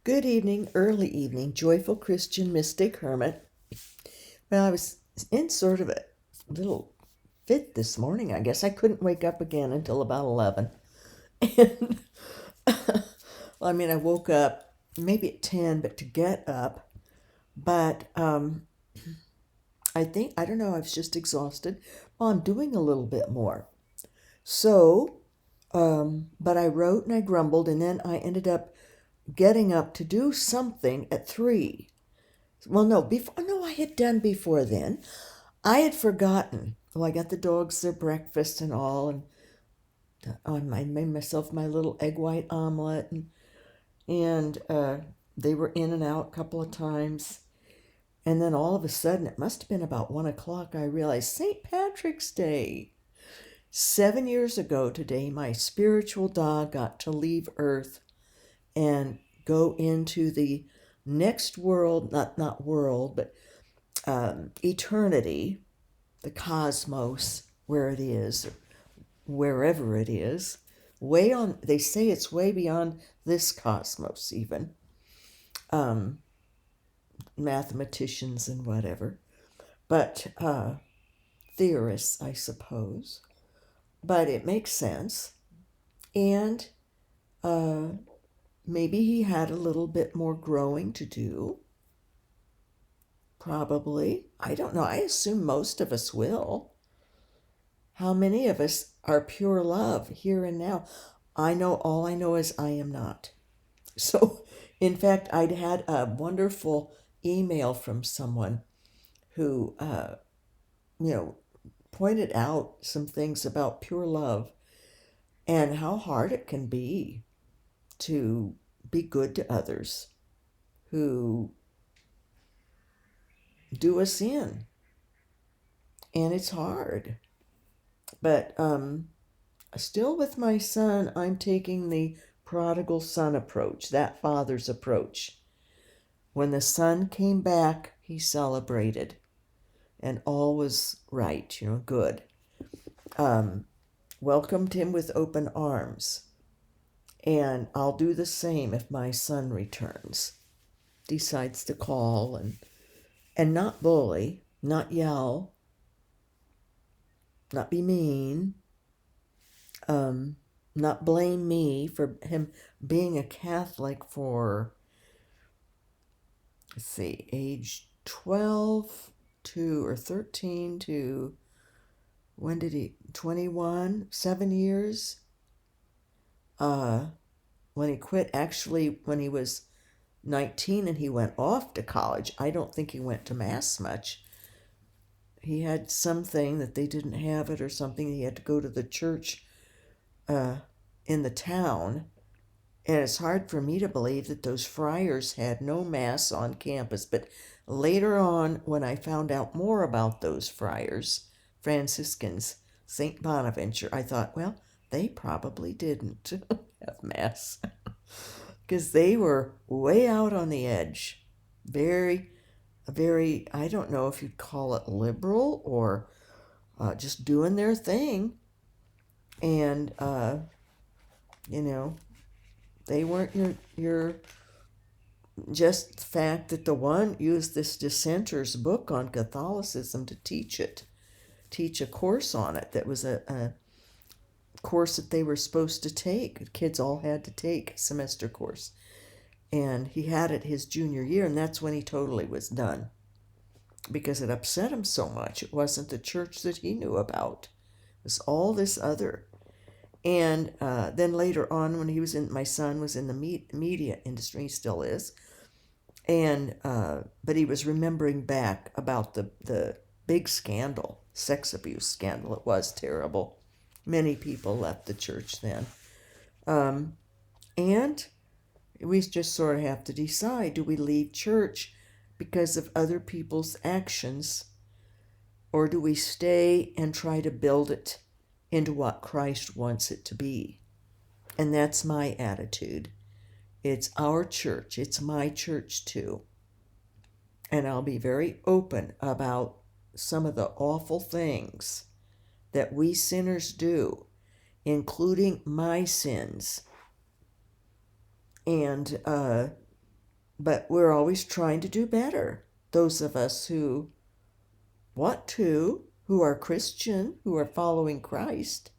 Good evening, early evening, Joyful Christian Mystic Hermit. Well, I was in sort of a little fit this morning. I guess I couldn't wake up again until about 11. And, I woke up maybe at 10, but to get up. But I don't know, I was just exhausted. Well, I'm doing a little bit more. So, but I wrote and I grumbled, and then I ended up getting up to do something at 3. Well, no, I had done before then. I had forgotten. Well, I got the dogs their breakfast and all, and I made myself my little egg white omelet, and they were in and out a couple of times. And then all of a sudden, it must have been about 1 o'clock, I realized St. Patrick's Day. 7 years ago today, my spiritual dog got to leave Earth and go into the next world, not world, but eternity, the cosmos, where it is, wherever it is, they say it's way beyond this cosmos even, mathematicians and whatever, but theorists, I suppose, but it makes sense, and maybe he had a little bit more growing to do. Probably. I don't know. I assume most of us will. How many of us are pure love here and now? All I know is I am not. So, in fact, I'd had a wonderful email from someone who, pointed out some things about pure love and how hard it can be to be good to others who do us in. And it's hard. But still with my son, I'm taking the prodigal son approach, that father's approach. When the son came back, he celebrated, and all was right, good. Welcomed him with open arms. And I'll do the same if my son returns, decides to call and not bully, not yell, not be mean, not blame me for him being a Catholic for, age 12 to, or 13 to, 21, 7 years? When he quit, actually, when he was 19 and he went off to college, I don't think he went to Mass much. He had something that they didn't have it or something. He had to go to the church in the town. And it's hard for me to believe that those friars had no Mass on campus. But later on, when I found out more about those friars, Franciscans, St. Bonaventure, I thought, well, they probably didn't have Mass because they were way out on the edge. Very, very, I don't know if you'd call it liberal or just doing their thing. And, they weren't your just the fact that the one used this dissenter's book on Catholicism to teach a course on it that was a course that they were supposed to take. The kids all had to take a semester course. And he had it his junior year, and that's when he totally was done because it upset him so much. It wasn't the church that he knew about. It was all this other. And then later on, when my son was in the media industry, he still is, and but he was remembering back about the big scandal, sex abuse scandal. It was terrible. Many people left the church then, and we just sort of have to decide: do we leave church because of other people's actions, or do we stay and try to build it into what Christ wants it to be? And that's my attitude. It's our church. It's my church too. And I'll be very open about some of the awful things that we sinners do, including my sins. And But we're always trying to do better. Those of us who want to, who are Christian, who are following Christ,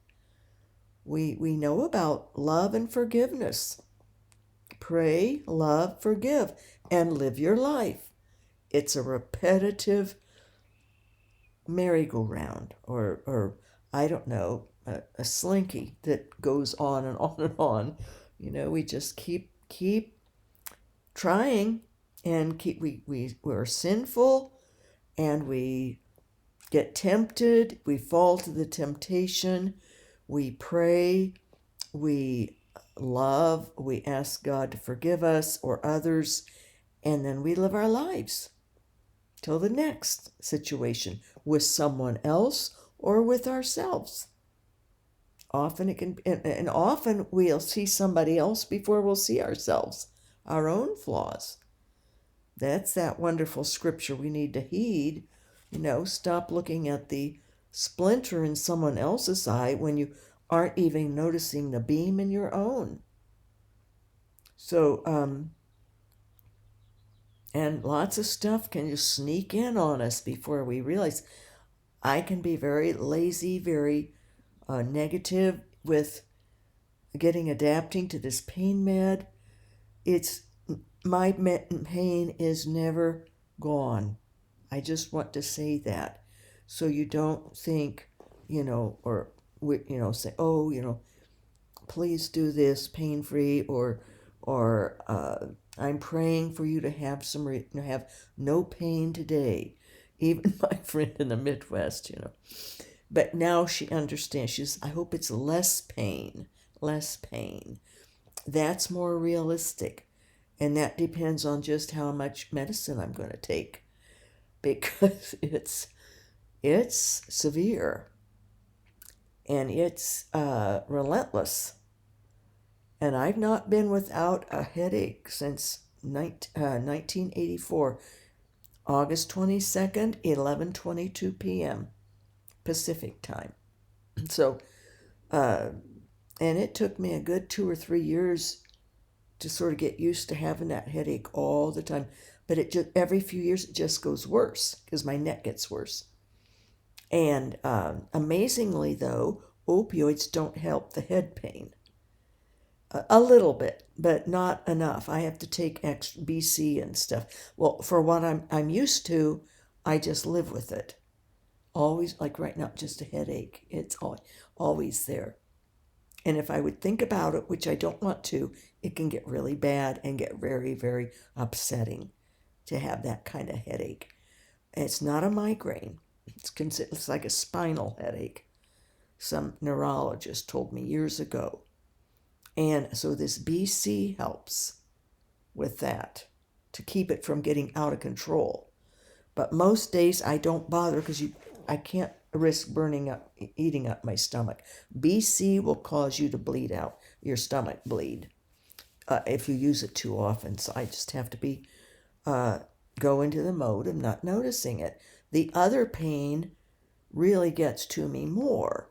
we know about love and forgiveness. Pray, love, forgive, and live your life. It's a repetitive merry-go-round, or I don't know, a slinky that goes on and on and on. We just keep trying, and we're sinful, and we get tempted, we fall to the temptation, we pray, we love, we ask God to forgive us or others, and then we live our lives till the next situation with someone else or with ourselves. Often it can, and often we'll see somebody else before we'll see ourselves, our own flaws. That's that wonderful scripture we need to heed. Stop looking at the splinter in someone else's eye when you aren't even noticing the beam in your own. So, and lots of stuff can just sneak in on us before we realize. I can be very lazy, very negative with adapting to this pain med. My pain is never gone. I just want to say that, so you don't think, or say, oh, please do this pain-free, or I'm praying for you to have have no pain today. Even my friend in the Midwest, But now she understands. I hope it's less pain. That's more realistic. And that depends on just how much medicine I'm going to take, because it's severe, and it's relentless. And I've not been without a headache since 1984, August 22nd, 11:22 p.m. Pacific time. So, and it took me a good 2 or 3 years to sort of get used to having that headache all the time. But it just, every few years, it just goes worse because my neck gets worse. And amazingly, though, opioids don't help the head pain. A little bit, but not enough. I have to take extra BC and stuff. Well, for what I'm used to, I just live with it. Always, like right now, just a headache. It's always there. And if I would think about it, which I don't want to, it can get really bad and get very, very upsetting to have that kind of headache. It's not a migraine. It's like a spinal headache. Some neurologist told me years ago. And so this BC helps with that, to keep it from getting out of control. But most days I don't bother because I can't risk eating up my stomach. BC will cause you to bleed out, your stomach bleed, if you use it too often. So I just have to go into the mode of not noticing it. The other pain really gets to me more,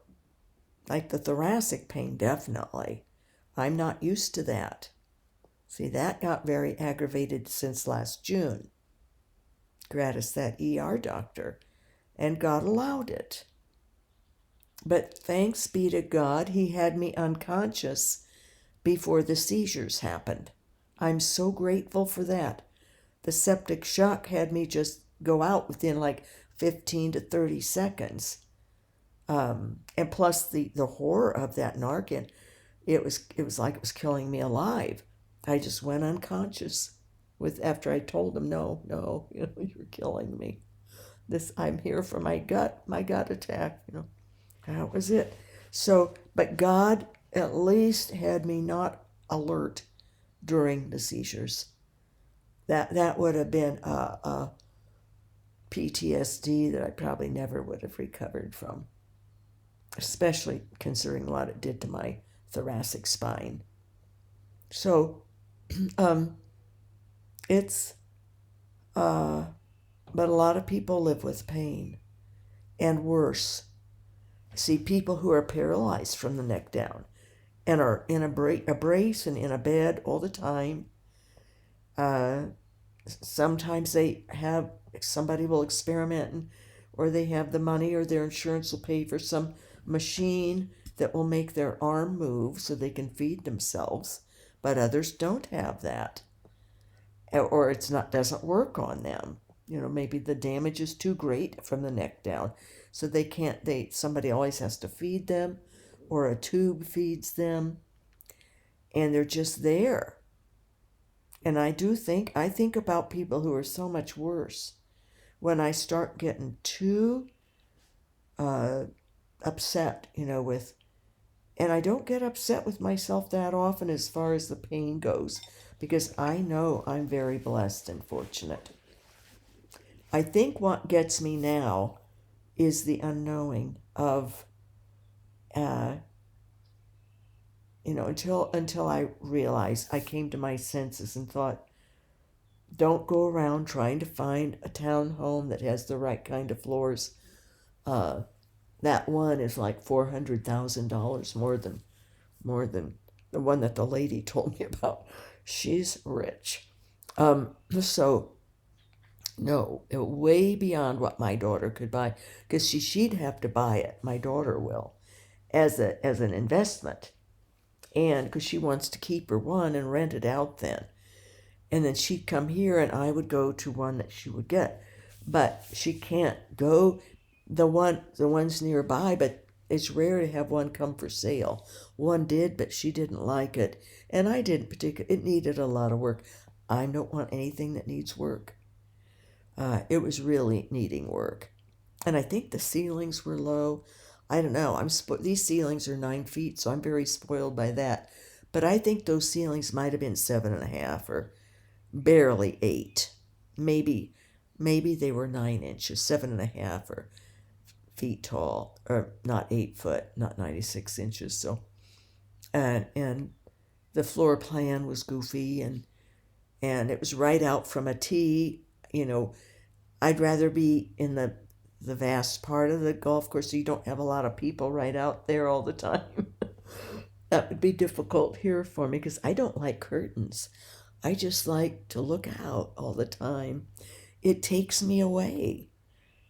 like the thoracic pain, definitely. I'm not used to that. See, that got very aggravated since last June. Gratis, that ER doctor, and God allowed it. But thanks be to God, he had me unconscious before the seizures happened. I'm so grateful for that. The septic shock had me just go out within like 15 to 30 seconds. And plus the horror of that Narcan, it was like it was killing me alive. I just went unconscious after I told him, no, you're killing me. I'm here for my gut attack, That was it. So, but God at least had me not alert during the seizures. That would have been a PTSD that I probably never would have recovered from, especially considering what it did to my thoracic spine. So, but a lot of people live with pain, and worse. See, people who are paralyzed from the neck down and are in a brace and in a bed all the time, sometimes somebody will experiment, or they have the money, or their insurance will pay for some machine that will make their arm move so they can feed themselves, but others don't have that, or it's not doesn't work on them. Maybe the damage is too great from the neck down, so they can't. Somebody always has to feed them, or a tube feeds them, and they're just there. And I think about people who are so much worse. When I start getting too upset, and I don't get upset with myself that often as far as the pain goes, because I know I'm very blessed and fortunate. I think what gets me now is the unknowing of, until I realized, I came to my senses and thought, don't go around trying to find a townhome that has the right kind of floors. That one is like $400,000 more than the one that the lady told me about. She's rich. So no, way beyond what my daughter could buy, because she'd have to buy it. My daughter will, as an investment, and because she wants to keep her one and rent it out then. And then she'd come here and I would go to one that she would get. But she can't go the ones nearby, but it's rare to have one come for sale. One did, but she didn't like it. And I didn't particularly. It needed a lot of work. I don't want anything that needs work. It was really needing work. And I think the ceilings were low. I don't know. These ceilings are 9 feet, so I'm very spoiled by that. But I think those ceilings might have been 7.5 or barely 8. Maybe they were 9 inches, 7.5 or feet tall, or not 8 foot, not 96 inches. So, and the floor plan was goofy, and it was right out from a tee. I'd rather be in the vast part of the golf course, so you don't have a lot of people right out there all the time. That would be difficult here for me because I don't like curtains. I just like to look out all the time. It takes me away.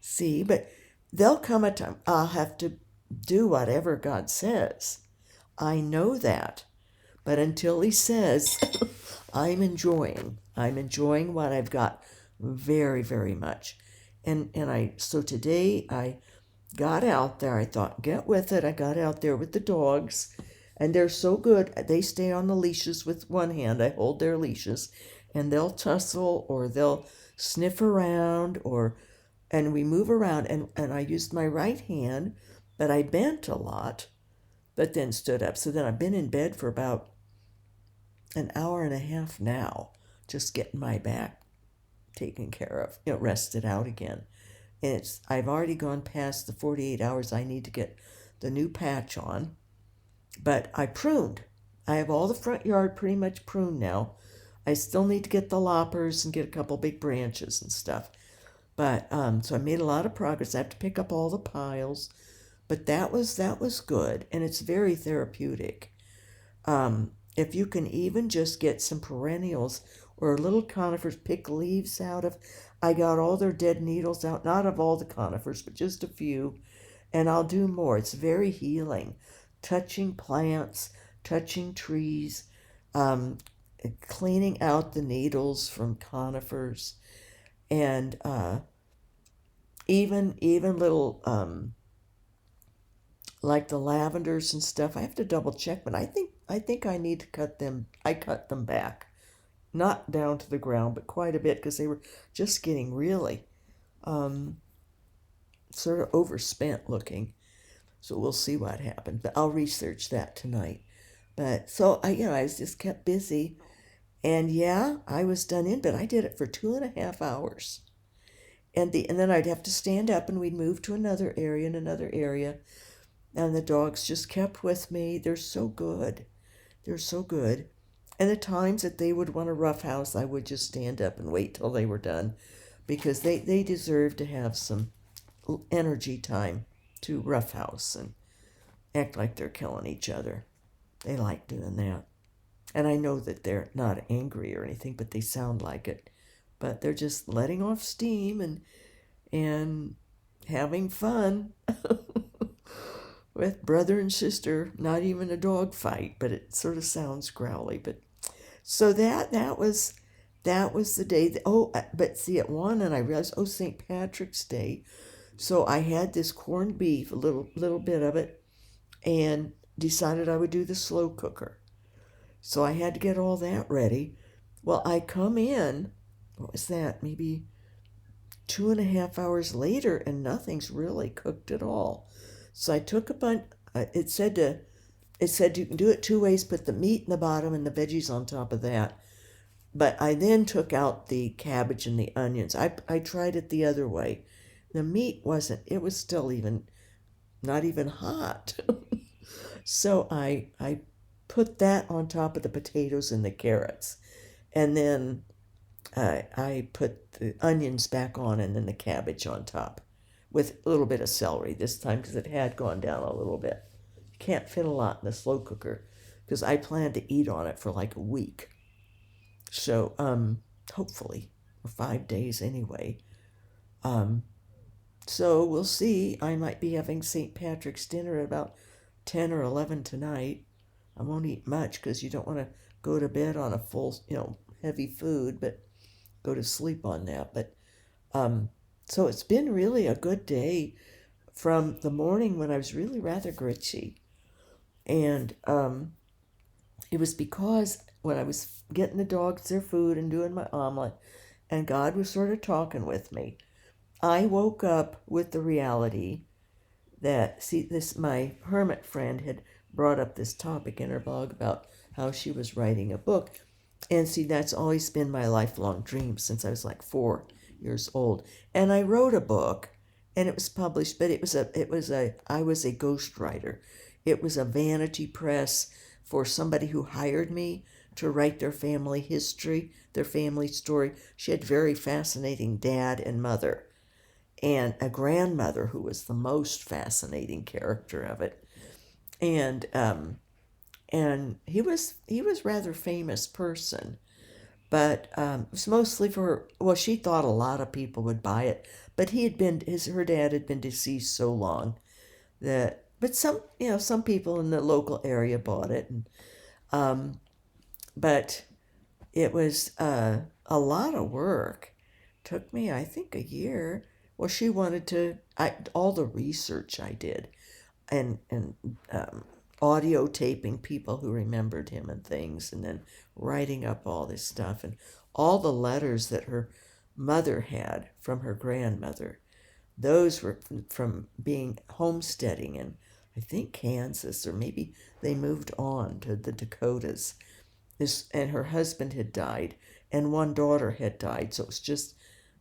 See, but there'll come a time I'll have to do whatever God says. I know that. But until He says, I'm enjoying what I've got very, very much. So today I got out there. I thought, get with it. I got out there with the dogs, and they're so good. They stay on the leashes with one hand. I hold their leashes, and they'll tussle or they'll sniff around, and we move around. And I used my right hand, but I bent a lot, but then stood up. So then I've been in bed for about an hour and a half now, just getting my back taken care of, rested out again. And I've already gone past the 48 hours I need to get the new patch on, but I pruned. I have all the front yard pretty much pruned now. I still need to get the loppers and get a couple big branches and stuff. But so I made a lot of progress. I have to pick up all the piles, but that was good, and it's very therapeutic. If you can even just get some perennials or little conifers, pick leaves out of. I got all their dead needles out, not of all the conifers, but just a few, and I'll do more. It's very healing. Touching plants, touching trees, cleaning out the needles from conifers, and even little like the lavenders and stuff. I have to double check, but I think I need to cut them. I cut them back, not down to the ground, but quite a bit, because they were just getting really sort of overspent looking. So we'll see what happens. But I'll research that tonight. But so I was just kept busy, and yeah, I was done in, but I did it for 2.5 hours, and then I'd have to stand up, and we'd move to another area and another area, and the dogs just kept with me. They're so good. They're so good. And the times that they would want a roughhouse, I would just stand up and wait till they were done, because they deserve to have some energy time to roughhouse and act like they're killing each other. They like doing that. And I know that they're not angry or anything, but they sound like it. but they're just letting off steam and having fun with brother and sister. Not even a dog fight, but it sort of sounds growly. But so that was the day. But see, at one, and I realized, St. Patrick's Day. So I had this corned beef, a little bit of it, and decided I would do the slow cooker. So I had to get all that ready. Well, I come in, what was that, maybe 2.5 hours later, and nothing's really cooked at all. So I took a bunch, it said you can do it 2 ways, put the meat in the bottom and the veggies on top of that. But I then took out the cabbage and the onions. I tried it the other way. The meat it was still not even hot. So I put that on top of the potatoes and the carrots. And then I put the onions back on and then the cabbage on top with a little bit of celery this time because it had gone down a little bit. You can't fit a lot in the slow cooker because I plan to eat on it for like a week. So hopefully, or 5 days anyway. So we'll see. I might be having St. Patrick's dinner at about 10 or 11 tonight. I won't eat much because you don't want to go to bed on a full, heavy food, but go to sleep on that. But so it's been really a good day from the morning when I was really rather gritchy. And it was because when I was getting the dogs their food and doing my omelet, and God was sort of talking with me, I woke up with the reality that, my hermit friend had brought up this topic in her blog about how she was writing a book. And that's always been my lifelong dream since I was like 4 years old. And I wrote a book, and it was published, but I was a ghostwriter. It was a vanity press for somebody who hired me to write their family history, their family story. She had very fascinating dad and mother, and a grandmother who was the most fascinating character of it. And he was rather famous person, but it was mostly for, well, she thought a lot of people would buy it, but her dad had been deceased so long but some people in the local area bought it, and but it was a lot of work. Took me, I think, a year. Well, she wanted all the research I did, and audio taping people who remembered him and things, and then writing up all this stuff, and all the letters that her mother had from her grandmother. Those were from being homesteading in, I think, Kansas, or maybe they moved on to the Dakotas. And her husband had died, and one daughter had died, so it was just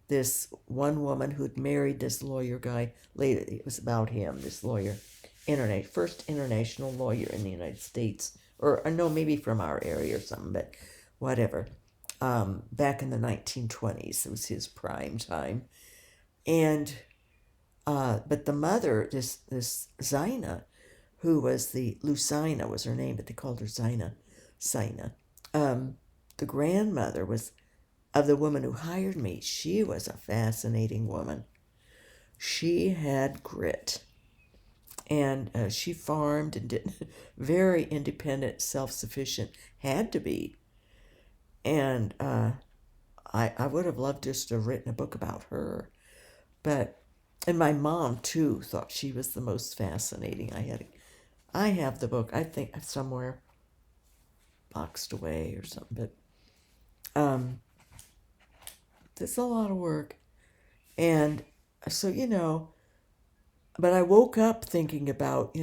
this one woman who'd married this lawyer guy. Later, it was about him, this lawyer, first international lawyer in the United States, or no, maybe from our area or something, but whatever. Back in the 1920s, it was his prime time, and but the mother, this Zina, who was Lucina was her name, but they called her Zina. The grandmother was of the woman who hired me. She was a fascinating woman. She had grit, and she farmed and did very independent, self-sufficient, had to be. And I would have loved just to have written a book about her, and my mom too thought she was the most fascinating. I have the book, I think, somewhere boxed away or something, but it's a lot of work. And so, but I woke up thinking about,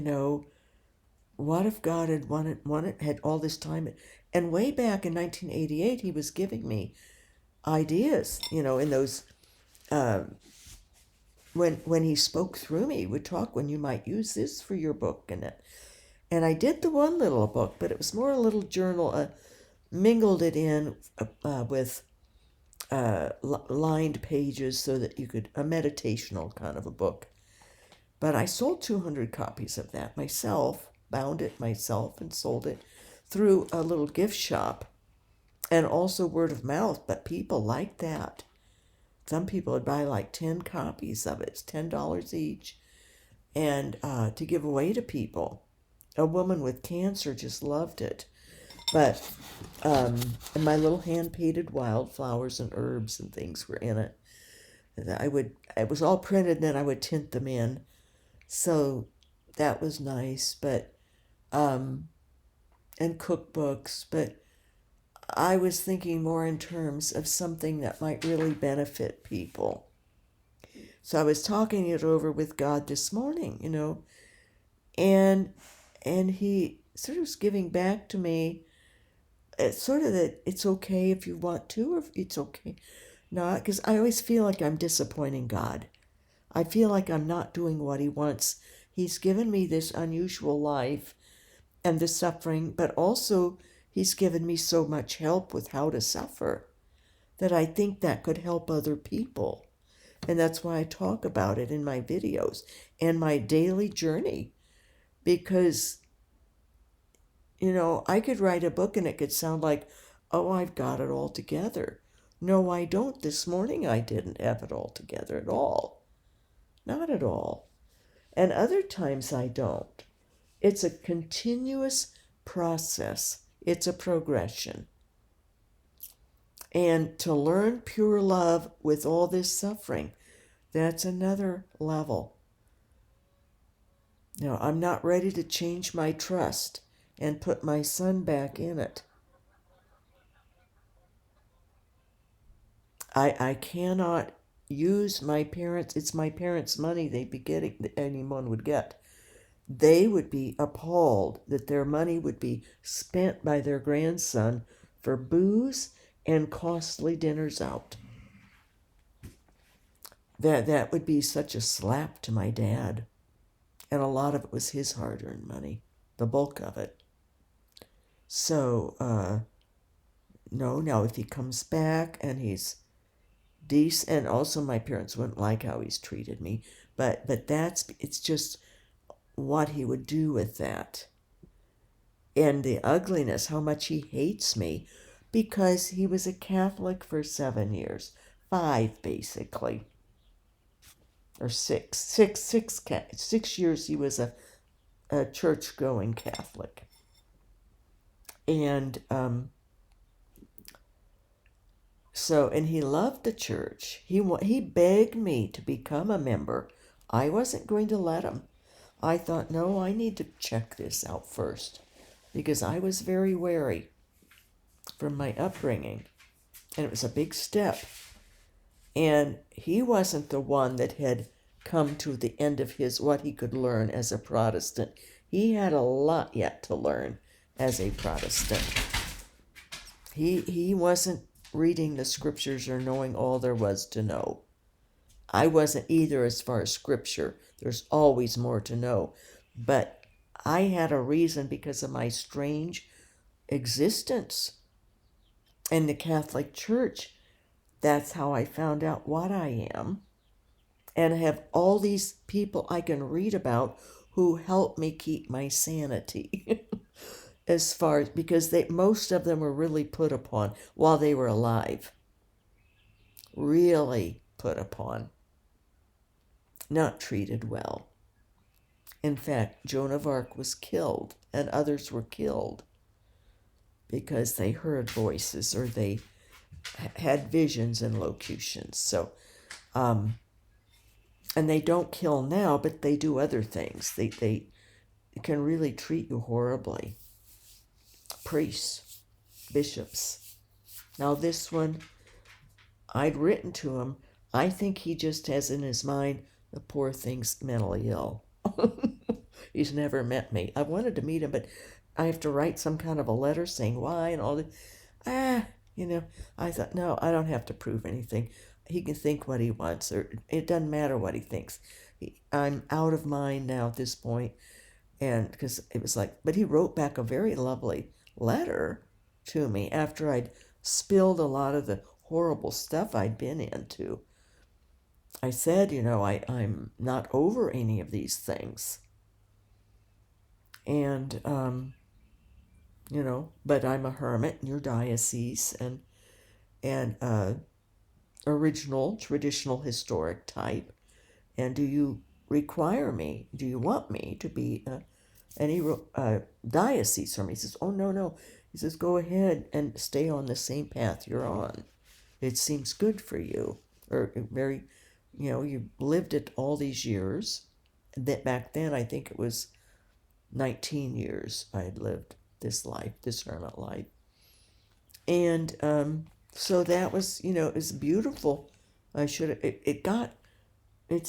what if God had all this time? And way back in 1988, he was giving me ideas, in those, when he spoke through me, he would talk when you might use this for your book. And I did the one little book, but it was more a little journal, mingled it in with lined pages so that you could, a meditational kind of a book. But I sold 200 copies of that myself, bound it myself, and sold it through a little gift shop, and also word of mouth. But people liked that. some people would buy like 10 copies of it. It's $10 each, and to give away to people. A woman with cancer just loved it. But and my little hand-painted wildflowers and herbs and things were in it. It was all printed, and then I would tint them in. So that was nice, but, and cookbooks, but I was thinking more in terms of something that might really benefit people. So I was talking it over with God this morning, and he sort of was giving back to me, it's sort of that it's okay if you want to, or it's okay not, because I always feel like I'm disappointing God. I feel like I'm not doing what he wants. He's given me this unusual life and the suffering, but also he's given me so much help with how to suffer that I think that could help other people. And that's why I talk about it in my videos and my daily journey, because, I could write a book and it could sound like, oh, I've got it all together. No, I don't. This morning I didn't have it all together at all. Not at all. And other times I don't. It's a continuous process. It's a progression. And to learn pure love with all this suffering, that's another level. Now, I'm not ready to change my trust and put my son back in it. I cannot use my parents. It's my parents' money they'd be getting, that anyone would get. They would be appalled that their money would be spent by their grandson for booze and costly dinners out. That would be such a slap to my dad. And a lot of it was his hard-earned money, the bulk of it. So, no, now if he comes back and he's decent, and also my parents wouldn't like how he's treated me, but it's just what he would do with that. And the ugliness, how much he hates me, because he was a Catholic for 7 years. 5, basically. Or 6 years he was a church-going Catholic. And and he loved the church. He begged me to become a member. I wasn't going to let him. I thought, no, I need to check this out first, because I was very wary from my upbringing, and it was a big step. And he wasn't the one that had come to the end of what he could learn as a Protestant. He had a lot yet to learn as a Protestant. He wasn't reading the scriptures or knowing all there was to know. I wasn't either as far as scripture. There's always more to know. But I had a reason because of my strange existence in the Catholic Church. That's how I found out what I am. And I have all these people I can read about who help me keep my sanity. Because most of them were really put upon while they were alive. Really put upon. Not treated well. In fact, Joan of Arc was killed, and others were killed because they heard voices or they had visions and locutions. So, and they don't kill now, but they do other things. They can really treat you horribly. Priests, bishops. Now this one, I'd written to him. I think he just has in his mind, the poor thing's mentally ill. He's never met me. I wanted to meet him, but I have to write some kind of a letter saying why and all that. I thought, no, I don't have to prove anything. He can think what he wants, or it doesn't matter what he thinks. I'm out of mind now at this point, and because it was like, but he wrote back a very lovely letter to me after I'd spilled a lot of the horrible stuff I'd been into. I said, I'm not over any of these things. And, but I'm a hermit in your diocese, and original, traditional, historic type? And do you require me? Do you want me to be any diocese from? He says, oh, no, no. He says, go ahead and stay on the same path you're on. It seems good for you. Or very, you lived it all these years. And that back then, I think it was 19 years I had lived this life, this hermit life. And so that was, it was beautiful. It's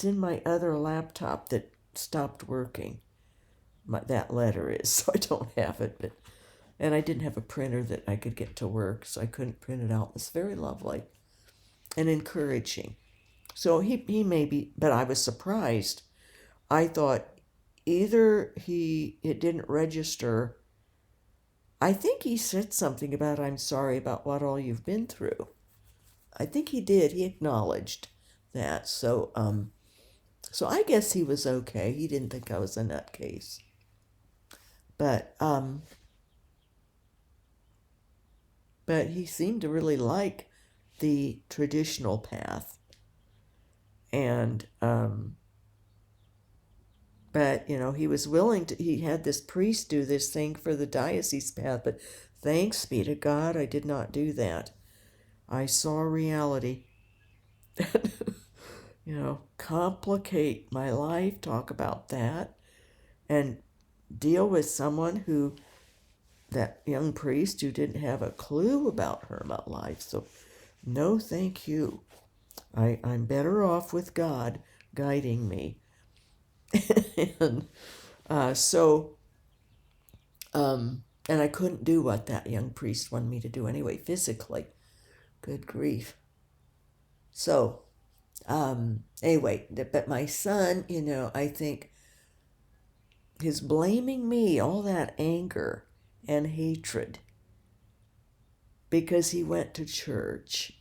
in my other laptop that stopped working. That letter is, so I don't have it. And I didn't have a printer that I could get to work, so I couldn't print it out. It's very lovely and encouraging. So he may be, but I was surprised. I thought either it didn't register. I think he said something about, I'm sorry about what all you've been through. I think he did. He acknowledged that. So I guess he was okay. He didn't think I was a nutcase. But he seemed to really like the traditional path. And but he was willing to. He had this priest do this thing for the diocese path, but thanks be to God, I did not do that. I saw reality. Complicate my life, talk about that, and deal with someone that young priest who didn't have a clue about hermit life. So, no, thank you. I'm better off with God guiding me. And and I couldn't do what that young priest wanted me to do anyway, physically. Good grief. So, anyway, but my son, I think his blaming me, all that anger and hatred, because he went to church,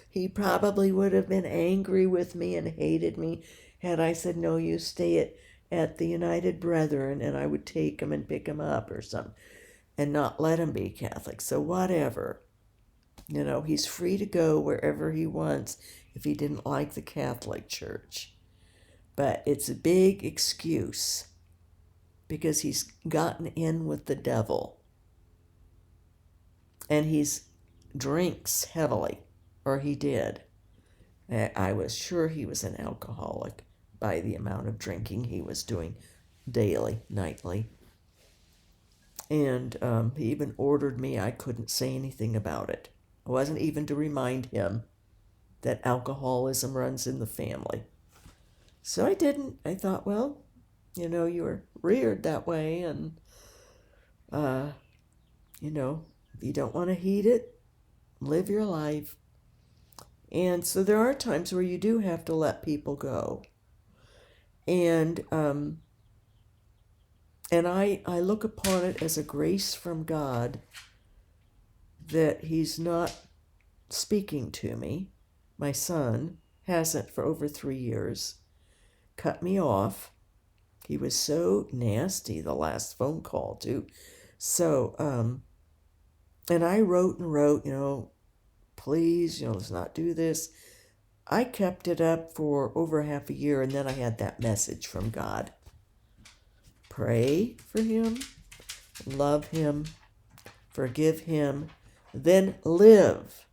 He probably would have been angry with me and hated me had I said, no, you stay at the United Brethren, and I would take him and pick him up or something, and not let him be Catholic. So whatever. He's free to go wherever he wants if he didn't like the Catholic Church. But it's a big excuse because he's gotten in with the devil. And he's drinks heavily, or he did. I was sure he was an alcoholic by the amount of drinking he was doing daily, nightly. And he even ordered me, I couldn't say anything about it. I wasn't even to remind him that alcoholism runs in the family. So I didn't. I thought, well, you were reared that way, and, you don't want to heed it, live your life. And so there are times where you do have to let people go. And I look upon it as a grace from God that he's not speaking to me. My son hasn't for over 3 years. Cut me off. He was so nasty the last phone call too. So, and I wrote, please, let's not do this. I kept it up for over half a year, and then I had that message from God. Pray for him, love him, forgive him, then live.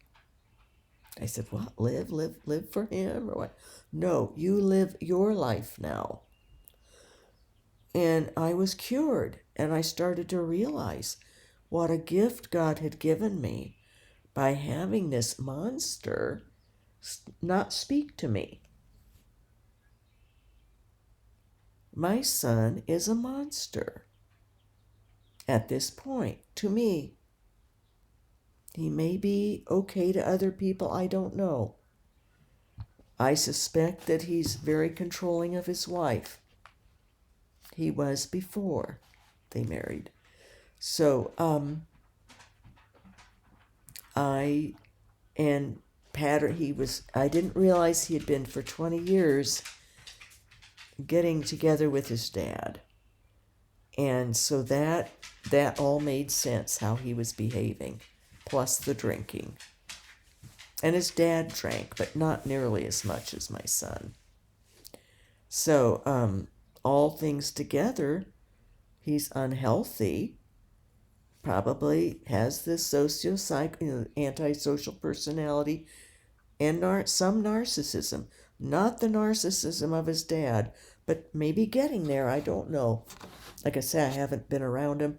I said, what? Live for him? Or what? No, you live your life now. And I was cured, and I started to realize what a gift God had given me by having this monster not speak to me. My son is a monster at this point to me. He may be okay to other people, I don't know. I suspect that he's very controlling of his wife. He was before they married. So, I didn't realize he had been for 20 years getting together with his dad. And so that all made sense, how he was behaving, plus the drinking. And his dad drank, but not nearly as much as my son. So, all things together, he's unhealthy, probably has this antisocial personality, and some narcissism. Not the narcissism of his dad, but maybe getting there, I don't know. Like I said, I haven't been around him.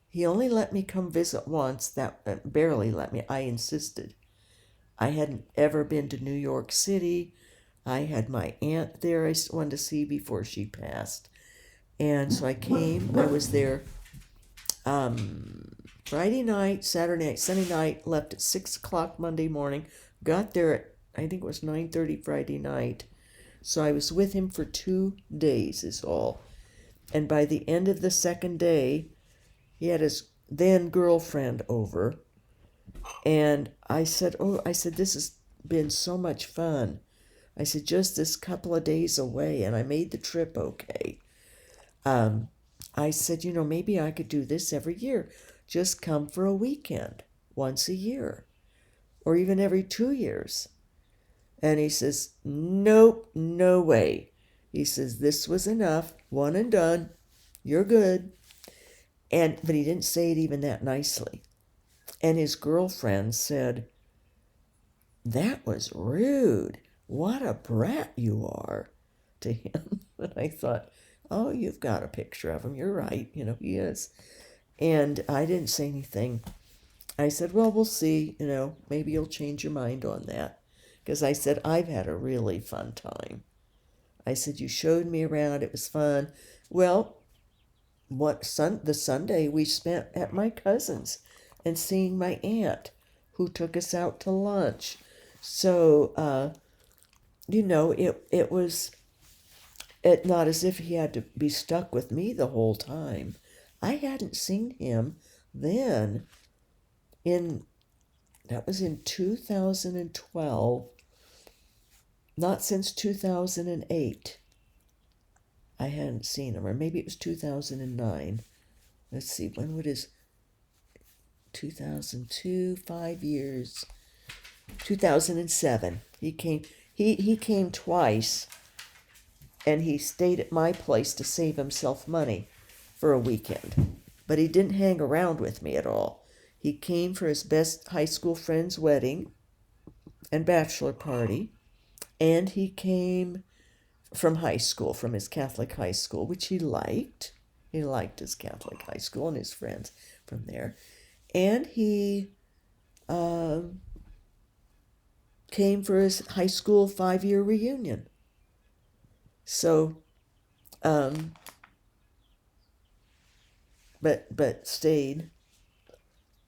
He only let me come visit once, that barely let me. I insisted. I hadn't ever been to New York City. I had my aunt there I wanted to see before she passed. And so I came. I was there Friday night, Saturday night, Sunday night, left at 6 o'clock Monday morning, got there at, I think it was 9:30 Friday night. So I was with him for 2 days is all. And by the end of the second day, he had his then girlfriend over. And I said, this has been so much fun. I said, just this couple of days away, and I made the trip okay. I said, maybe I could do this every year. Just come for a weekend, once a year, or even every 2 years. And he says, nope, no way. He says, this was enough, one and done, you're good. But he didn't say it even that nicely. And his girlfriend said, that was rude. What a brat you are, to him. And I thought, oh, you've got a picture of him. You're right. He is. And I didn't say anything. I said, well, we'll see. Maybe you'll change your mind on that. Because I said, I've had a really fun time. I said, you showed me around. It was fun. Well, the Sunday we spent at my cousin's and seeing my aunt, who took us out to lunch. So, it was not as if he had to be stuck with me the whole time. I hadn't seen him then that was in 2012, not since 2008. I hadn't seen him, or maybe it was 2009. Let's see, when would his 2002, 5 years, 2007. He came twice, and he stayed at my place to save himself money for a weekend. But he didn't hang around with me at all. He came for his best high school friend's wedding and bachelor party, and he came from high school, from his Catholic high school, which he liked. He liked his Catholic high school and his friends from there. And he came for his high school 5-year reunion. So, but stayed.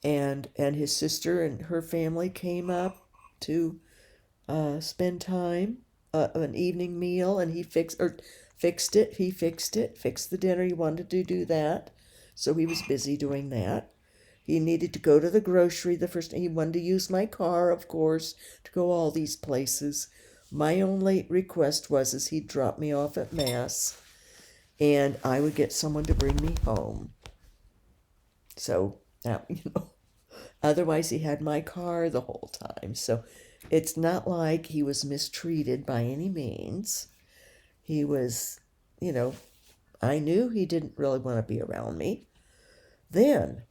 And his sister and her family came up to spend time, an evening meal, and he fixed the dinner. He wanted to do that, so he was busy doing that. He needed to go to the grocery he wanted to use my car, of course, to go all these places. My only request was he'd drop me off at Mass, and I would get someone to bring me home. So, otherwise he had my car the whole time. So it's not like he was mistreated by any means. He was, I knew he didn't really want to be around me then.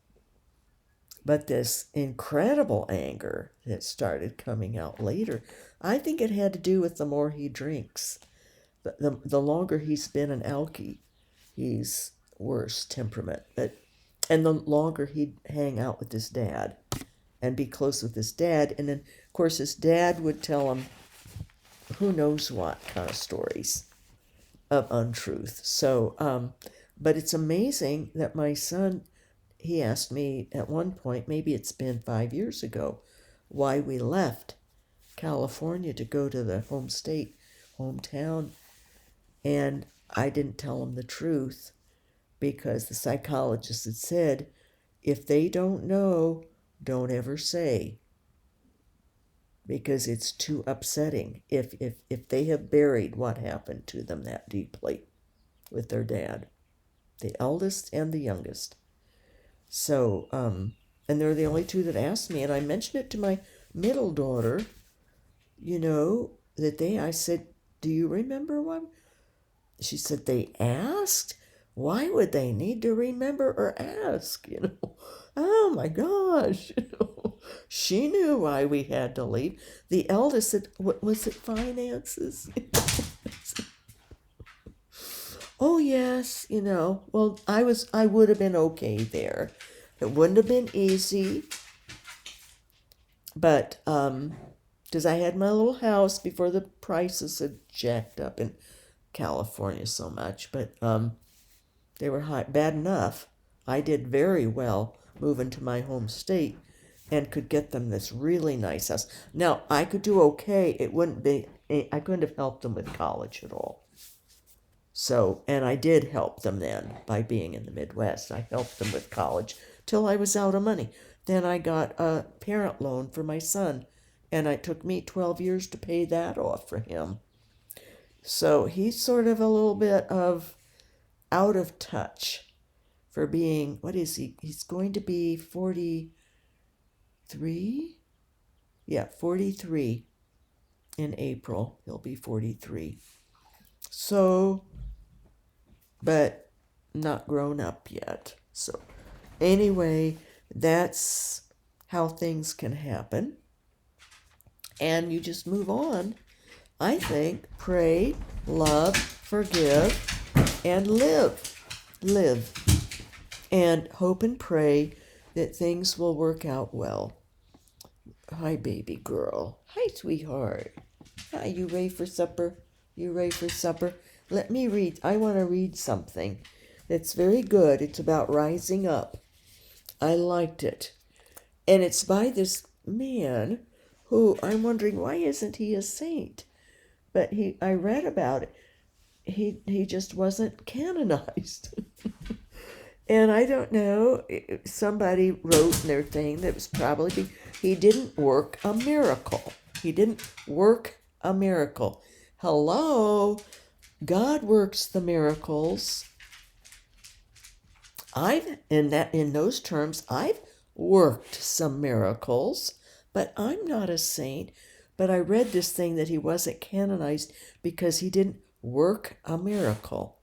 But this incredible anger that started coming out later, I think it had to do with the more he drinks. The longer he's been an alkie, he's worse temperament. And the longer he'd hang out with his dad and be close with his dad. And then, of course, his dad would tell him who knows what kind of stories of untruth. So, but it's amazing that my son, he asked me at one point, maybe it's been 5 years ago, why we left California to go to the hometown. And I didn't tell him the truth, because the psychologist had said, if they don't know, don't ever say, because it's too upsetting if they have buried what happened to them that deeply with their dad, the eldest and the youngest. So, and they're the only two that asked me, and I mentioned it to middle daughter, I said, do you remember one? She said, they asked? Why would they need to remember or ask? Oh my gosh. She knew why we had to leave. The eldest said, what was it, finances? Oh yes, well, I would have been okay there. It wouldn't have been easy, but because I had my little house before the prices had jacked up in California so much, but they were high, bad enough. I did very well moving to my home state and could get them this really nice house. Now, I could do okay. I couldn't have helped them with college at all. So, and I did help them then by being in the Midwest. I helped them with college till I was out of money. Then I got a parent loan for my son, and it took me 12 years to pay that off for him. So he's sort of a little bit of out of touch for being, what is he? He's going to be 43? Yeah, 43 in April. He'll be 43. So, but not grown up yet. So, anyway, that's how things can happen. And you just move on. I think pray, love, forgive, and live. Live. And hope and pray that things will work out well. Hi, baby girl. Hi, sweetheart. Hi, you ready for supper? You ready for supper? Let me read. I want to read something that's very good. It's about rising up. I liked it. And it's by this man who I'm wondering, why isn't he a saint? But I read about it. He just wasn't canonized. And I don't know, somebody wrote in their thing that was probably, he didn't work a miracle. He didn't work a miracle. Hello, God works the miracles. In those terms, I've worked some miracles, but I'm not a saint. But I read this thing that he wasn't canonized because he didn't work a miracle.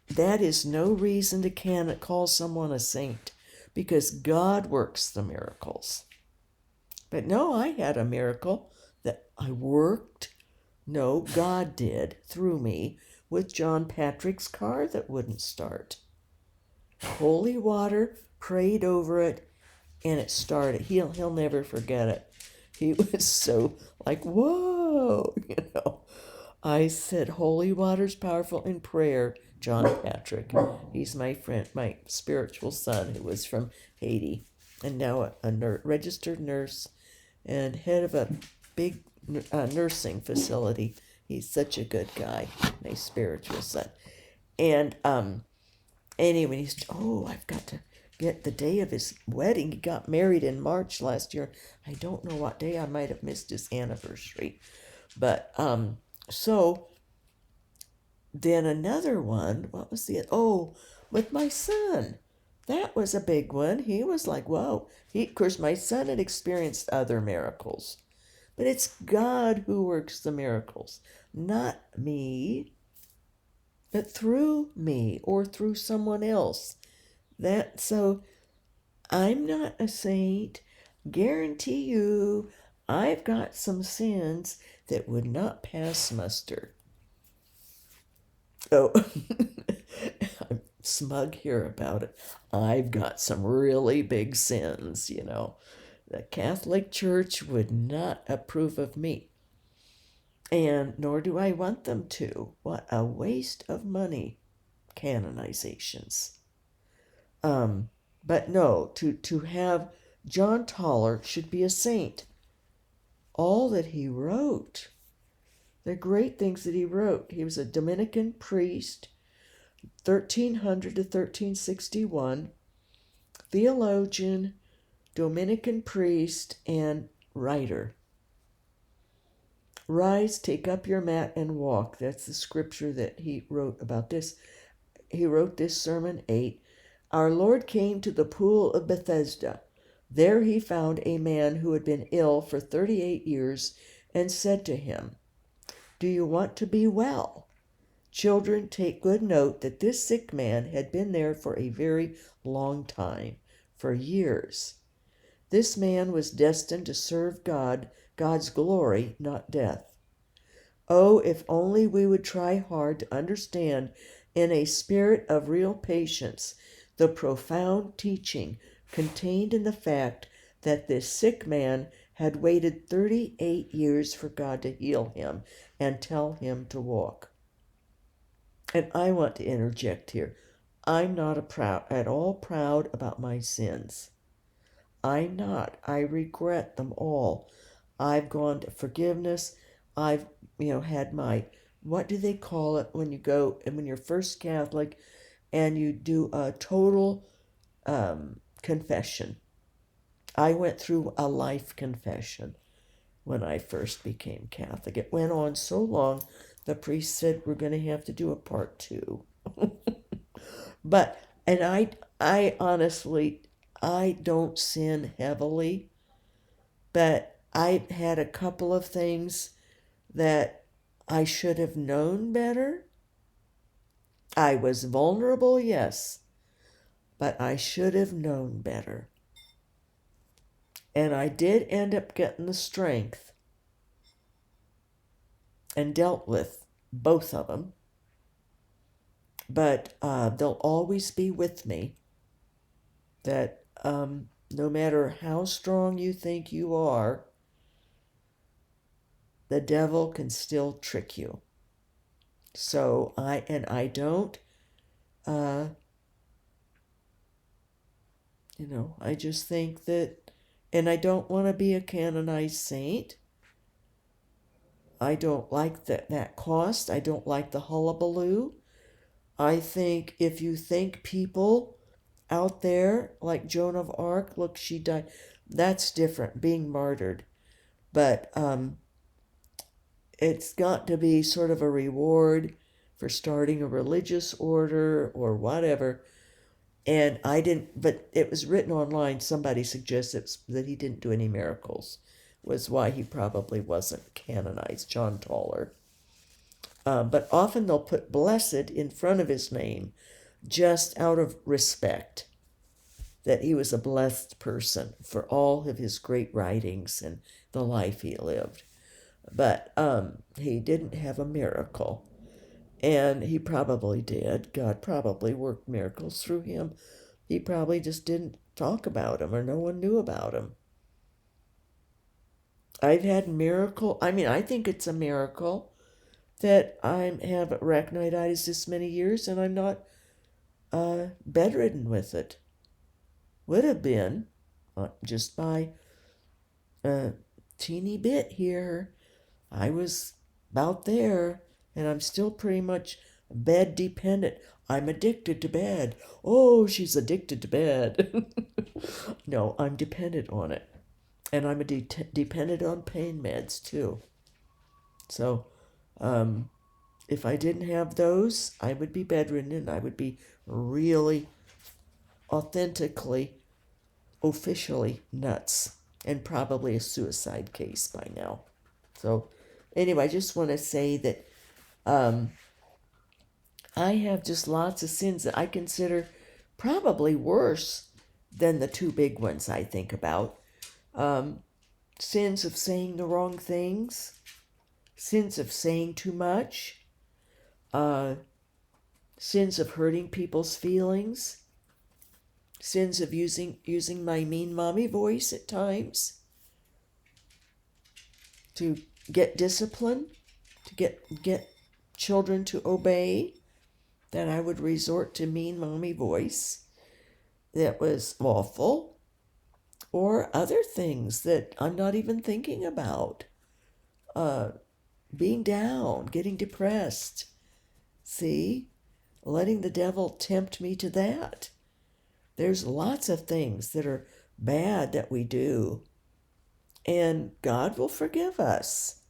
That is no reason to call someone a saint, because God works the miracles. But no, I had a miracle that I worked. No, God did through me with John Patrick's car that wouldn't start. Holy water, prayed over it, and it started. He'll never forget it. He was so like, whoa, I said, holy water's powerful in prayer. John Patrick. He's my friend, my spiritual son, who was from Haiti, and now a registered nurse and head of a big nursing facility. He's such a good guy, my spiritual son. And anyway, I've got to get the day of his wedding. He got married in March last year. I don't know what day. I might have missed his anniversary. But so then another one, what was with my son. That was a big one. He was like, whoa. Of course, my son had experienced other miracles. But it's God who works the miracles, not me, but through me or through someone else. So I'm not a saint. Guarantee you, I've got some sins that would not pass muster. Oh, I'm smug here about it. I've got some really big sins, The Catholic Church would not approve of me. And nor do I want them to. What a waste of money, canonizations. But no, to have John Tauler should be a saint. All that he wrote, the great things that he wrote. He was a Dominican priest, 1300 to 1361, theologian, Dominican priest, and writer. Rise, take up your mat, and walk. That's the scripture that he wrote about this. He wrote this sermon 8. Our Lord came to the pool of Bethesda, There he found a man who had been ill for 38 years and said to him, "Do you want to be well?" Children, take good note that this sick man had been there for a very long time, for years. This man was destined to serve God, God's glory, not death. Oh, if only we would try hard to understand in a spirit of real patience the profound teaching contained in the fact that this sick man had waited 38 years for God to heal him and tell him to walk. And I want to interject here. I'm not at all proud about my sins. I'm not. I regret them all. I've gone to forgiveness. I've, had my, what do they call it when you go, and when you're first Catholic and you do a total confession. I went through a life confession when I first became Catholic. It went on so long, the priest said we're going to have to do a part 2. And I honestly, I don't sin heavily, but I had a couple of things that I should have known better. I was vulnerable, yes, but I should have known better. And I did end up getting the strength and dealt with both of them. But they'll always be with me. That no matter how strong you think you are, the devil can still trick you. So I don't, I just think that, and I don't want to be a canonized saint. I don't like that cost. I don't like the hullabaloo. I think if you think people out there like Joan of Arc, look, she died, that's different, being martyred. But it's got to be sort of a reward for starting a religious order or whatever. And I didn't, but it was written online. Somebody suggested that he didn't do any miracles, was why he probably wasn't canonized, John Tauler. But often they'll put blessed in front of his name just out of respect, that he was a blessed person for all of his great writings and the life he lived. But he didn't have a miracle. And he probably did. God probably worked miracles through him. He probably just didn't talk about him, or no one knew about him. I've had I think it's a miracle that I have arachnoiditis this many years and I'm not bedridden with it. Would have been just by a teeny bit here. I was about there, and I'm still pretty much bed dependent. I'm addicted to bed. Oh, she's addicted to bed. No, I'm dependent on it. And I'm dependent on pain meds too. So, if I didn't have those, I would be bedridden and I would be really authentically, officially nuts, and probably a suicide case by now. So anyway, I just want to say that I have just lots of sins that I consider probably worse than the two big ones I think about. Sins of saying the wrong things, sins of saying too much, sins of hurting people's feelings, sins of using my mean mommy voice at times to get discipline, to get children to obey, that I would resort to mean mommy voice that was awful, or other things that I'm not even thinking about. Being down, getting depressed. See? Letting the devil tempt me to that. There's lots of things that are bad that we do, and God will forgive us.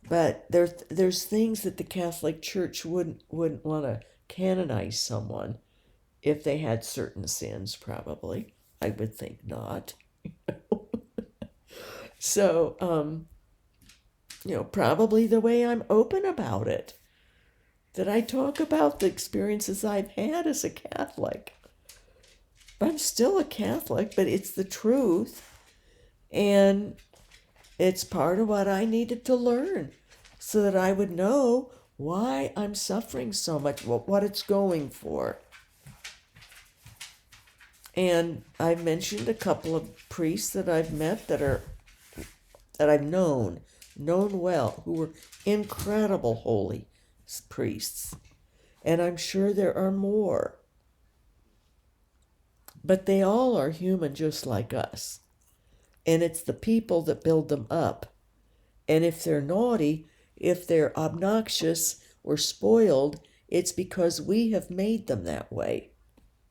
But there's things that the Catholic Church wouldn't want to canonize someone if they had certain sins, probably. I would think not. So, probably the way I'm open about it, that I talk about the experiences I've had as a Catholic. I'm still a Catholic, but it's the truth, and it's part of what I needed to learn so that I would know why I'm suffering so much, what it's going for. And I've mentioned a couple of priests that I've met that I've known well, who were incredible holy priests. And I'm sure there are more. But they all are human just like us. And it's the people that build them up. And if they're naughty, if they're obnoxious or spoiled, it's because we have made them that way.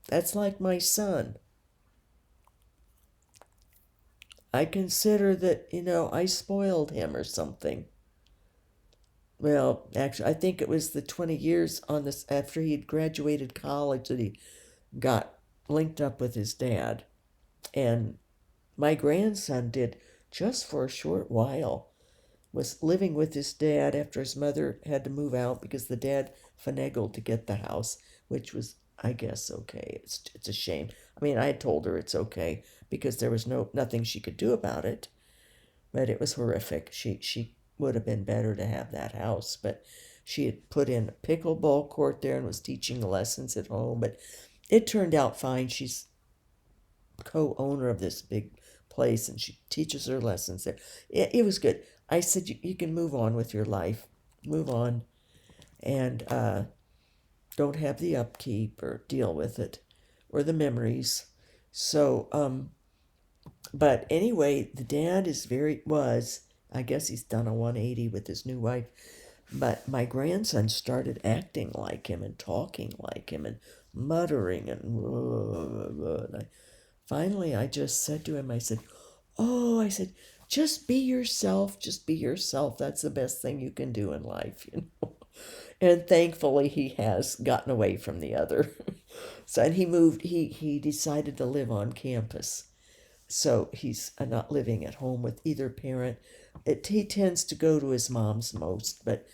That's like my son. I consider that, I spoiled him or something. Well, actually, I think it was the 20 years on this after he'd graduated college that he got linked up with his dad. And my grandson did just for a short while, was living with his dad after his mother had to move out because the dad finagled to get the house, which was, I guess, okay. It's a shame. I mean, I had told her it's okay because there was nothing she could do about it, but it was horrific. She would have been better to have that house, but she had put in a pickleball court there and was teaching lessons at home, but it turned out fine. She's co-owner of this big place and she teaches her lessons there. It was good. I said, you can move on with your life. Move on and don't have the upkeep or deal with it or the memories. So, but anyway, the dad I guess he's done a 180 with his new wife. But my grandson started acting like him and talking like him and muttering and finally I just said to him, I said, just be yourself. Just be yourself. That's the best thing you can do in life, And thankfully, he has gotten away from the other. So, and he moved. He decided to live on campus. So he's not living at home with either parent. He tends to go to his mom's most, but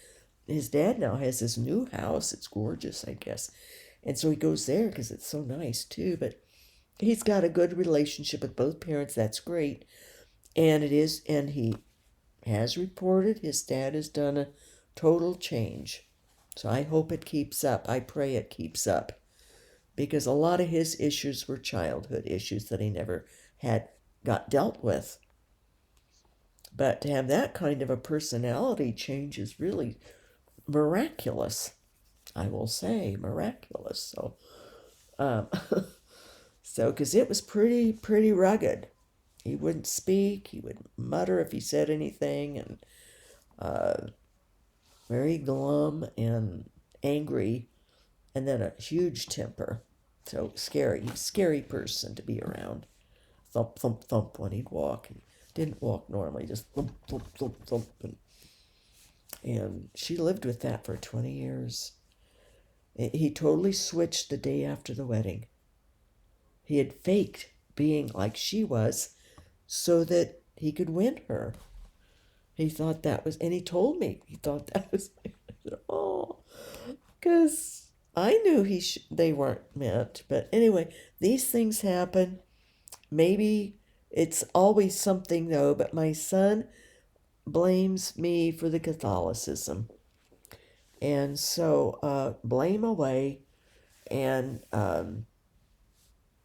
his dad now has his new house. It's gorgeous, I guess. And so he goes there because it's so nice too. But he's got a good relationship with both parents. That's great. And he has reported his dad has done a total change. So I hope it keeps up. I pray it keeps up. Because a lot of his issues were childhood issues that he never had got dealt with. But to have that kind of a personality change is really miraculous. I will say miraculous. So, because it was pretty rugged. He wouldn't speak. He would mutter if he said anything, and very glum and angry, and then a huge temper. So scary person to be around. Thump, thump, thump when he'd walk. He didn't walk normally, just thump, thump, thump, thump. And she lived with that for 20 years. He totally switched the day after the wedding. He had faked being like she was so that he could win her. He thought that was, and he told me, he thought that was, because I knew they weren't meant. But anyway, these things happen. Maybe it's always something though, but my son blames me for the Catholicism. And so blame away. And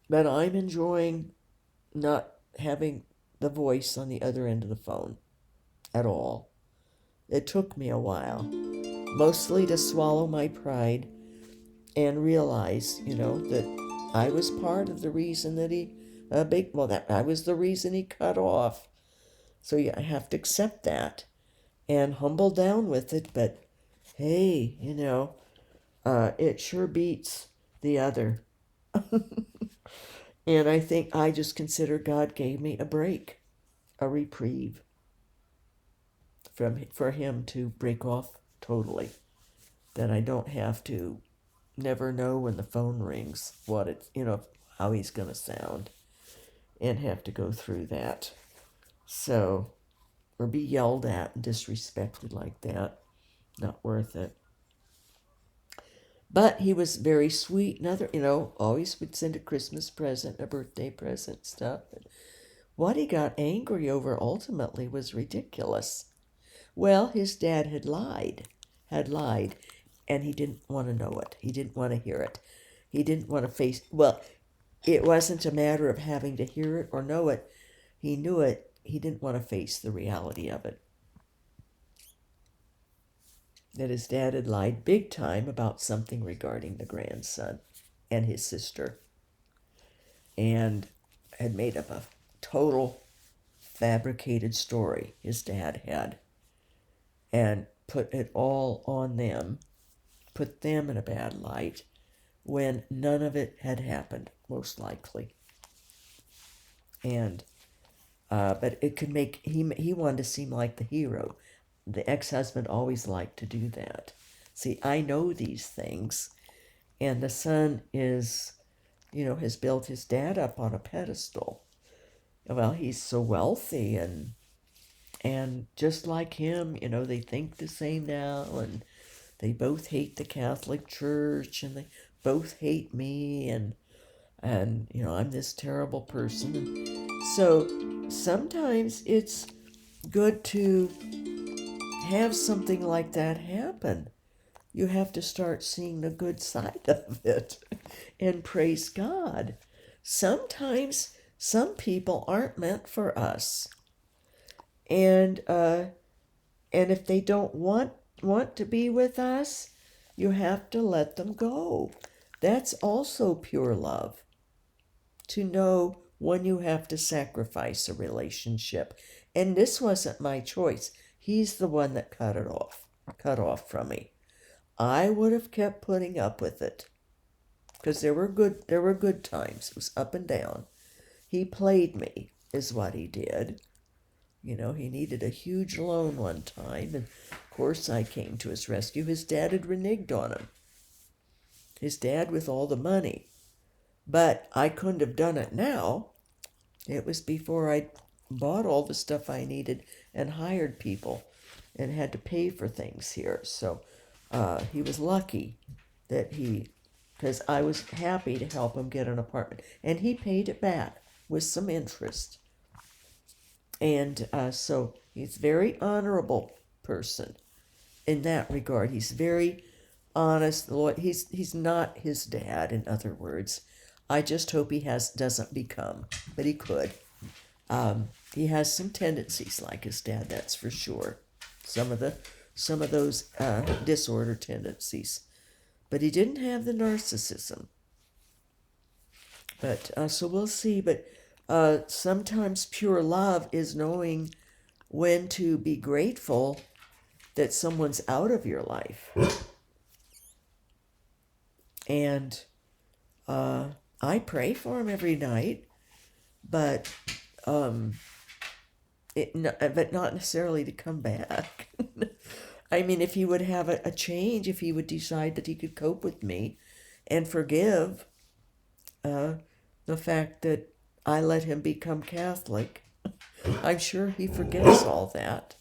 but I'm enjoying not having the voice on the other end of the phone at all. It took me a while, mostly to swallow my pride and realize, that I was part of the reason that I was the reason he cut off. So yeah, I have to accept that and humble down with it. But hey, it sure beats the other. And I think I just consider God gave me a break, a reprieve for him to break off totally. That I don't have to never know when the phone rings how he's going to sound. and have to go through that. So, or be yelled at and disrespected like that. Not worth it. But he was very sweet. Another, always would send a Christmas present, a birthday present, stuff. What he got angry over ultimately was ridiculous. Well, his dad had lied, and he didn't want to know it. He didn't want to hear it. He didn't want to face, well, it wasn't a matter of having to hear it or know it. He knew it. He didn't want to face the reality of it. That his dad had lied big time about something regarding the grandson and his sister, and had made up a total fabricated story, his dad had, and put it all on them, put them in a bad light, when none of it had happened, most likely. And but it could make, he wanted to seem like the hero. The ex-husband always liked to do that. See, I know these things, and the son is, has built his dad up on a pedestal. Well, he's so wealthy, and just like him, they think the same now, and they both hate the Catholic Church, and they both hate me, and I'm this terrible person. And so sometimes it's good to have something like that happen. You have to start seeing the good side of it and praise God. Sometimes some people aren't meant for us. And if they don't want to be with us, you have to let them go. That's also pure love. To know when you have to sacrifice a relationship. And this wasn't my choice. He's the one that cut off from me. I would have kept putting up with it, because there were good times. It was up and down. He played me, is what he did. He needed a huge loan one time, and of course I came to his rescue. His dad had reneged on him. His dad with all the money. But I couldn't have done it now. It was before I bought all the stuff I needed and hired people and had to pay for things here. So he was lucky that because I was happy to help him get an apartment. And he paid it back with some interest. And so he's a very honorable person in that regard. He's very honest. He's not his dad, in other words. I just hope he doesn't become, but he could. He has some tendencies like his dad, that's for sure. Some of those disorder tendencies, but he didn't have the narcissism. But so we'll see. But sometimes pure love is knowing when to be grateful that someone's out of your life, and I pray for him every night, but not necessarily to come back. I mean, if he would have a change, if he would decide that he could cope with me and forgive the fact that I let him become Catholic, I'm sure he forgets all that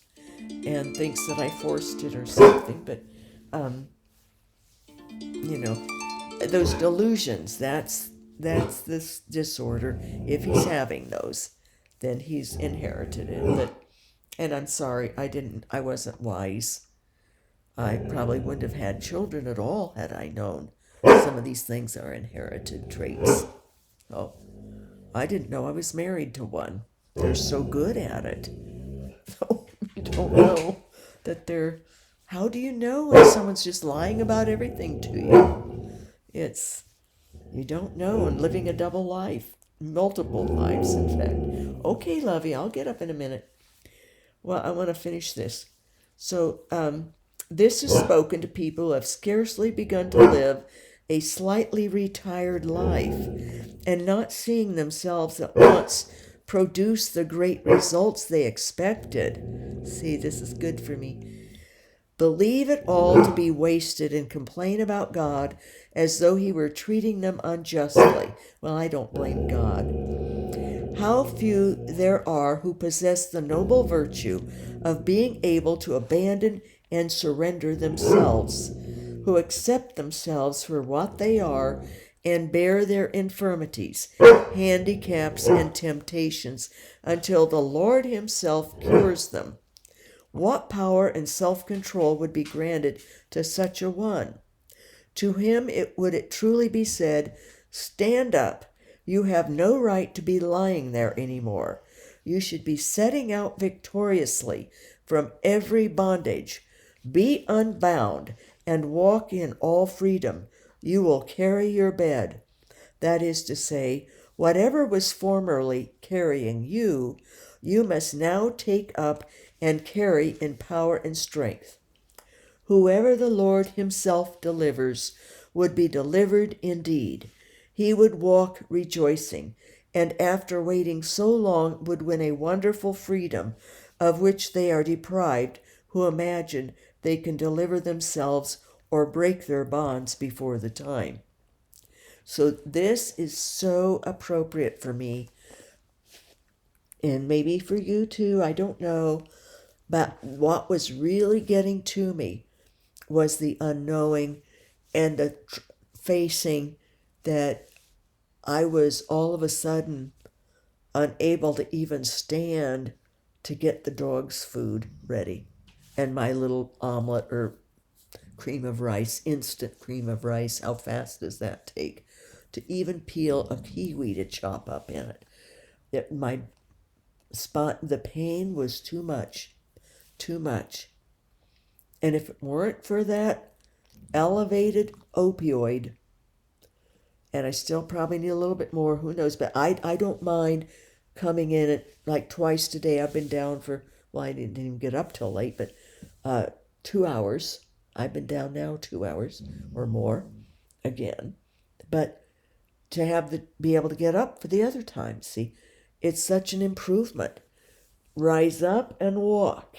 and thinks that I forced it or something. But, those delusions, that's this disorder. If he's having those, then he's inherited it. And I'm sorry, I wasn't wise. I probably wouldn't have had children at all had I known some of these things are inherited traits. Oh, I didn't know I was married to one. They're so good at it. So you don't know that how do you know when someone's just lying about everything to you? You don't know, and living a double life, multiple lives, in fact. Okay, lovey, I'll get up in a minute. Well, I want to finish this. So, this is spoken to people who have scarcely begun to live a slightly retired life and not seeing themselves at once produce the great results they expected. See, this is good for me. Believe it all to be wasted and complain about God as though he were treating them unjustly. Well, I don't blame God. How few there are who possess the noble virtue of being able to abandon and surrender themselves, who accept themselves for what they are and bear their infirmities, handicaps, and temptations until the Lord Himself cures them. What power and self-control would be granted to such a one? To him it truly be said, "Stand up. You have no right to be lying there anymore. You should be setting out victoriously from every bondage. Be unbound and walk in all freedom. You will carry your bed." That is to say, whatever was formerly carrying you, you must now take up and carry in power and strength. Whoever the Lord Himself delivers would be delivered indeed. He would walk rejoicing, and after waiting so long would win a wonderful freedom of which they are deprived who imagine they can deliver themselves or break their bonds before the time. So this is so appropriate for me, and maybe for you too, I don't know. But what was really getting to me was the unknowing and the facing that I was all of a sudden unable to even stand to get the dog's food ready. And my little omelet or cream of rice, instant cream of rice, how fast does that take? To even peel a kiwi to chop up in it. The pain was too much. And if it weren't for that elevated opioid, and I still probably need a little bit more, who knows, but I don't mind coming in at like twice today. I've been down for, well, I didn't even get up till late, but 2 hours. I've been down now 2 hours or more again. But to be able to get up for the other time, see, it's such an improvement. Rise up and walk,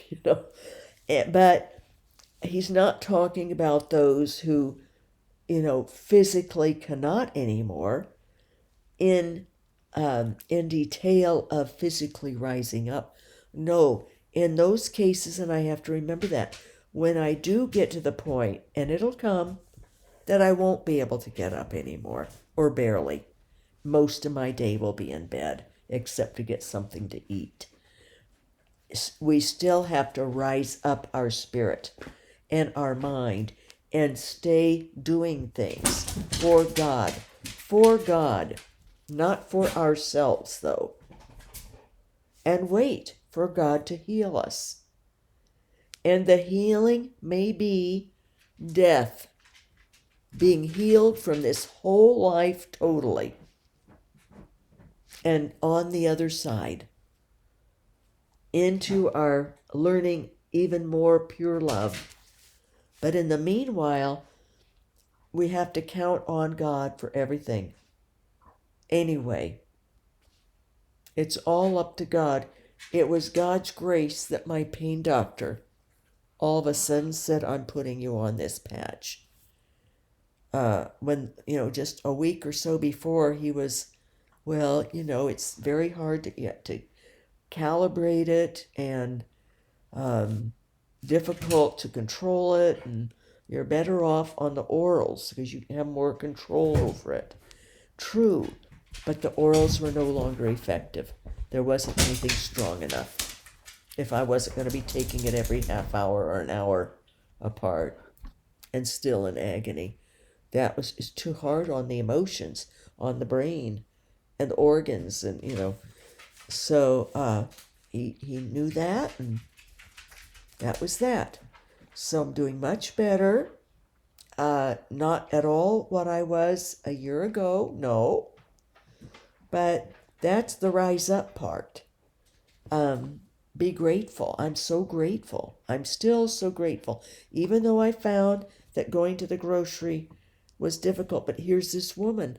But He's not talking about those who, physically cannot anymore in detail of physically rising up. No, in those cases, and I have to remember that, when I do get to the point, and it'll come, that I won't be able to get up anymore, or barely. Most of my day will be in bed, except to get something to eat. We still have to rise up our spirit and our mind and stay doing things for God, not for ourselves, though. And wait for God to heal us. And the healing may be death, being healed from this whole life totally, and on the other side, into our learning even more pure love. But in the meanwhile, we have to count on God for everything. Anyway, it's all up to God. It was God's grace that my pain doctor all of a sudden said, "I'm putting you on this patch." When, just a week or so before, he was, it's very hard to calibrate it, and difficult to control it, and you're better off on the orals because you have more control over it. True, but the orals were no longer effective. There wasn't anything strong enough. If I wasn't going to be taking it every half hour or an hour apart and still in agony, it's too hard on the emotions, on the brain and the organs, and so he knew that, and that was that. So I'm doing much better. Not at all what I was a year ago, no. But that's the rise up part. Be grateful. I'm so grateful. I'm still so grateful. Even though I found that going to the grocery was difficult. But here's this woman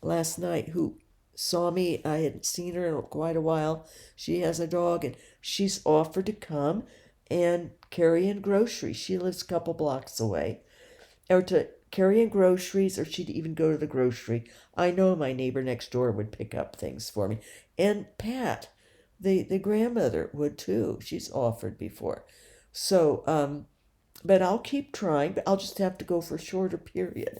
last night who saw me. I hadn't seen her in quite a while. She has a dog, and she's offered to come and carry in groceries. She lives a couple blocks away. Or to carrying groceries, or she'd even go to the grocery. I know my neighbor next door would pick up things for me. And Pat, the grandmother, would too. She's offered before. So, but I'll keep trying, but I'll just have to go for a shorter period,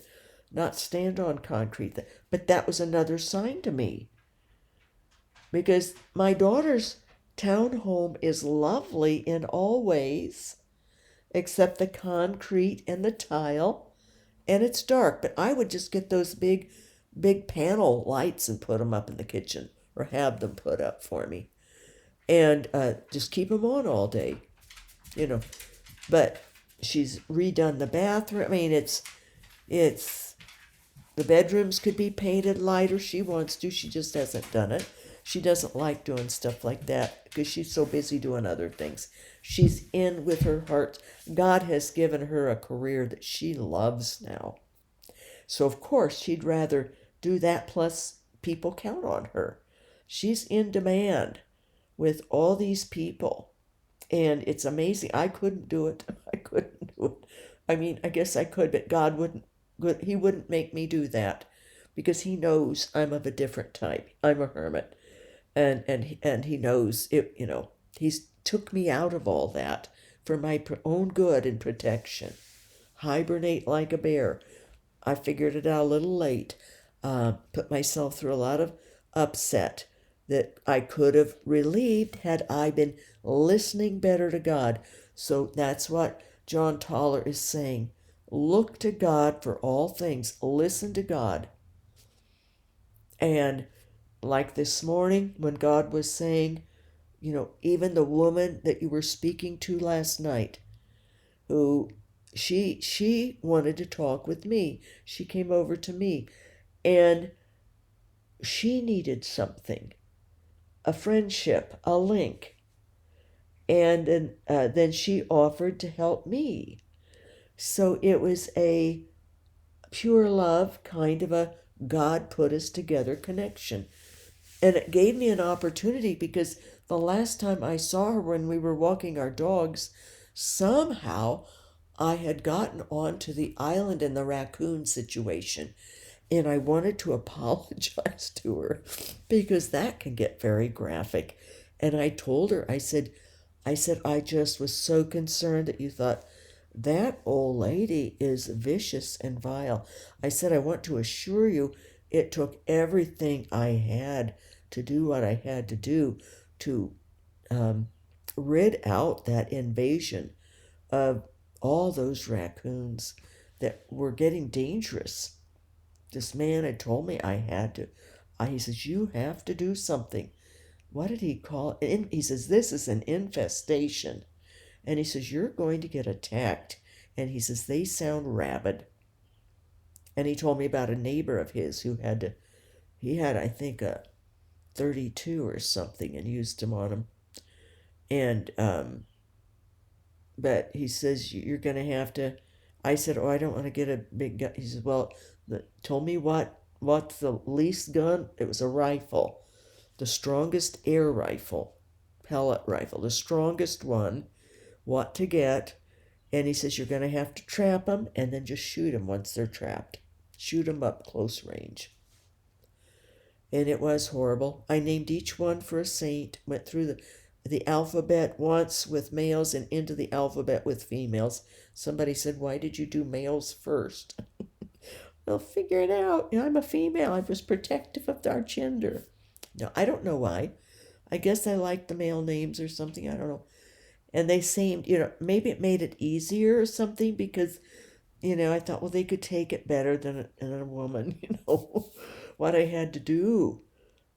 not stand on concrete. But that was another sign to me, because my daughter's townhome is lovely in all ways, except the concrete and the tile, and it's dark. But I would just get those big panel lights and put them up in the kitchen, or have them put up for me, and just keep them on all day, you know. But she's redone the bathroom. I mean, it's the bedrooms could be painted lighter. She wants to. She just hasn't done it. She doesn't like doing stuff like that because she's so busy doing other things. She's in with her heart. God has given her a career that she loves now. So, of course, she'd rather do that, plus people count on her. She's in demand with all these people. And it's amazing. I couldn't do it. I couldn't do it. I mean, I guess I could, but God wouldn't. He wouldn't make me do that, because He knows I'm of a different type. I'm a hermit, and He knows it. You know, He's took me out of all that for my own good and protection. Hibernate like a bear. I figured it out a little late. Put myself through a lot of upset that I could have relieved had I been listening better to God. So that's what John Tauler is saying. Look to God for all things. Listen to God. And like this morning when God was saying, you know, even the woman that you were speaking to last night, who she wanted to talk with me. She came over to me, and she needed something, a friendship, a link. And then she offered to help me. So it was a pure love, kind of a God put us together connection. And it gave me an opportunity, because the last time I saw her, when we were walking our dogs, somehow I had gotten onto the island and the raccoon situation. And I wanted to apologize to her, because that can get very graphic. And I told her, I said, I just was so concerned that you thought, that old lady is vicious and vile. I said, I want to assure you, it took everything I had to do what I had to do to rid out that invasion of all those raccoons that were getting dangerous. This man had told me I had to. He says, you have to do something. What did he call it? He says, this is an infestation. And he says, you're going to get attacked. And he says, they sound rabid. And he told me about a neighbor of his who he had, I think, a 32 or something, and used them on him. And, but he says, you're going to have to, I said, oh, I don't want to get a big gun. He says, well, told me what's the least gun? It was a rifle, the strongest air rifle, pellet rifle, the strongest one, what to get. And he says, you're going to have to trap them and then just shoot them once they're trapped. Shoot them up close range. And it was horrible. I named each one for a saint, went through the alphabet once with males and into the alphabet with females. Somebody said, why did you do males first? Well, figure it out. You know, I'm a female. I was protective of our gender. No, I don't know why. I guess I liked the male names or something. I don't know. And they seemed, you know, maybe it made it easier or something, because, you know, I thought, well, they could take it better than a woman, you know, what I had to do.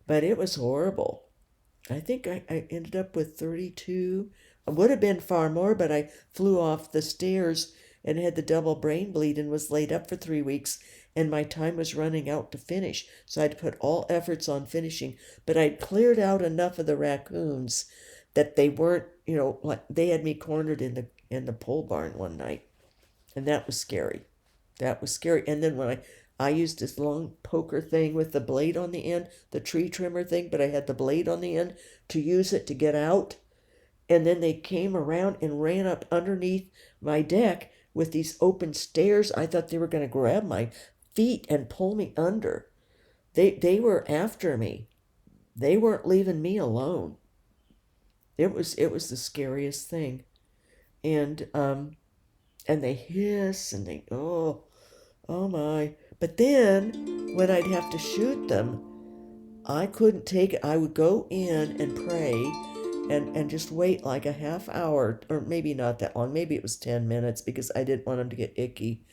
But it was horrible. I think I ended up with 32. I would have been far more, but I flew off the stairs and had the double brain bleed and was laid up for 3 weeks, and my time was running out to finish. So I'd put all efforts on finishing, but I'd cleared out enough of the raccoons that they weren't, you know, like they had me cornered in the pole barn one night, and that was scary. That was scary. And then when I used this long poker thing with the blade on the end, the tree trimmer thing, but I had the blade on the end to use it to get out. And then they came around and ran up underneath my deck with these open stairs. I thought they were going to grab my feet and pull me under. They were after me. They weren't leaving me alone. It was the scariest thing. And they hiss and they oh my. But then when I'd have to shoot them, I couldn't take it. I would go in and pray and just wait like a half hour, or maybe not that long. Maybe it was 10 minutes because I didn't want them to get icky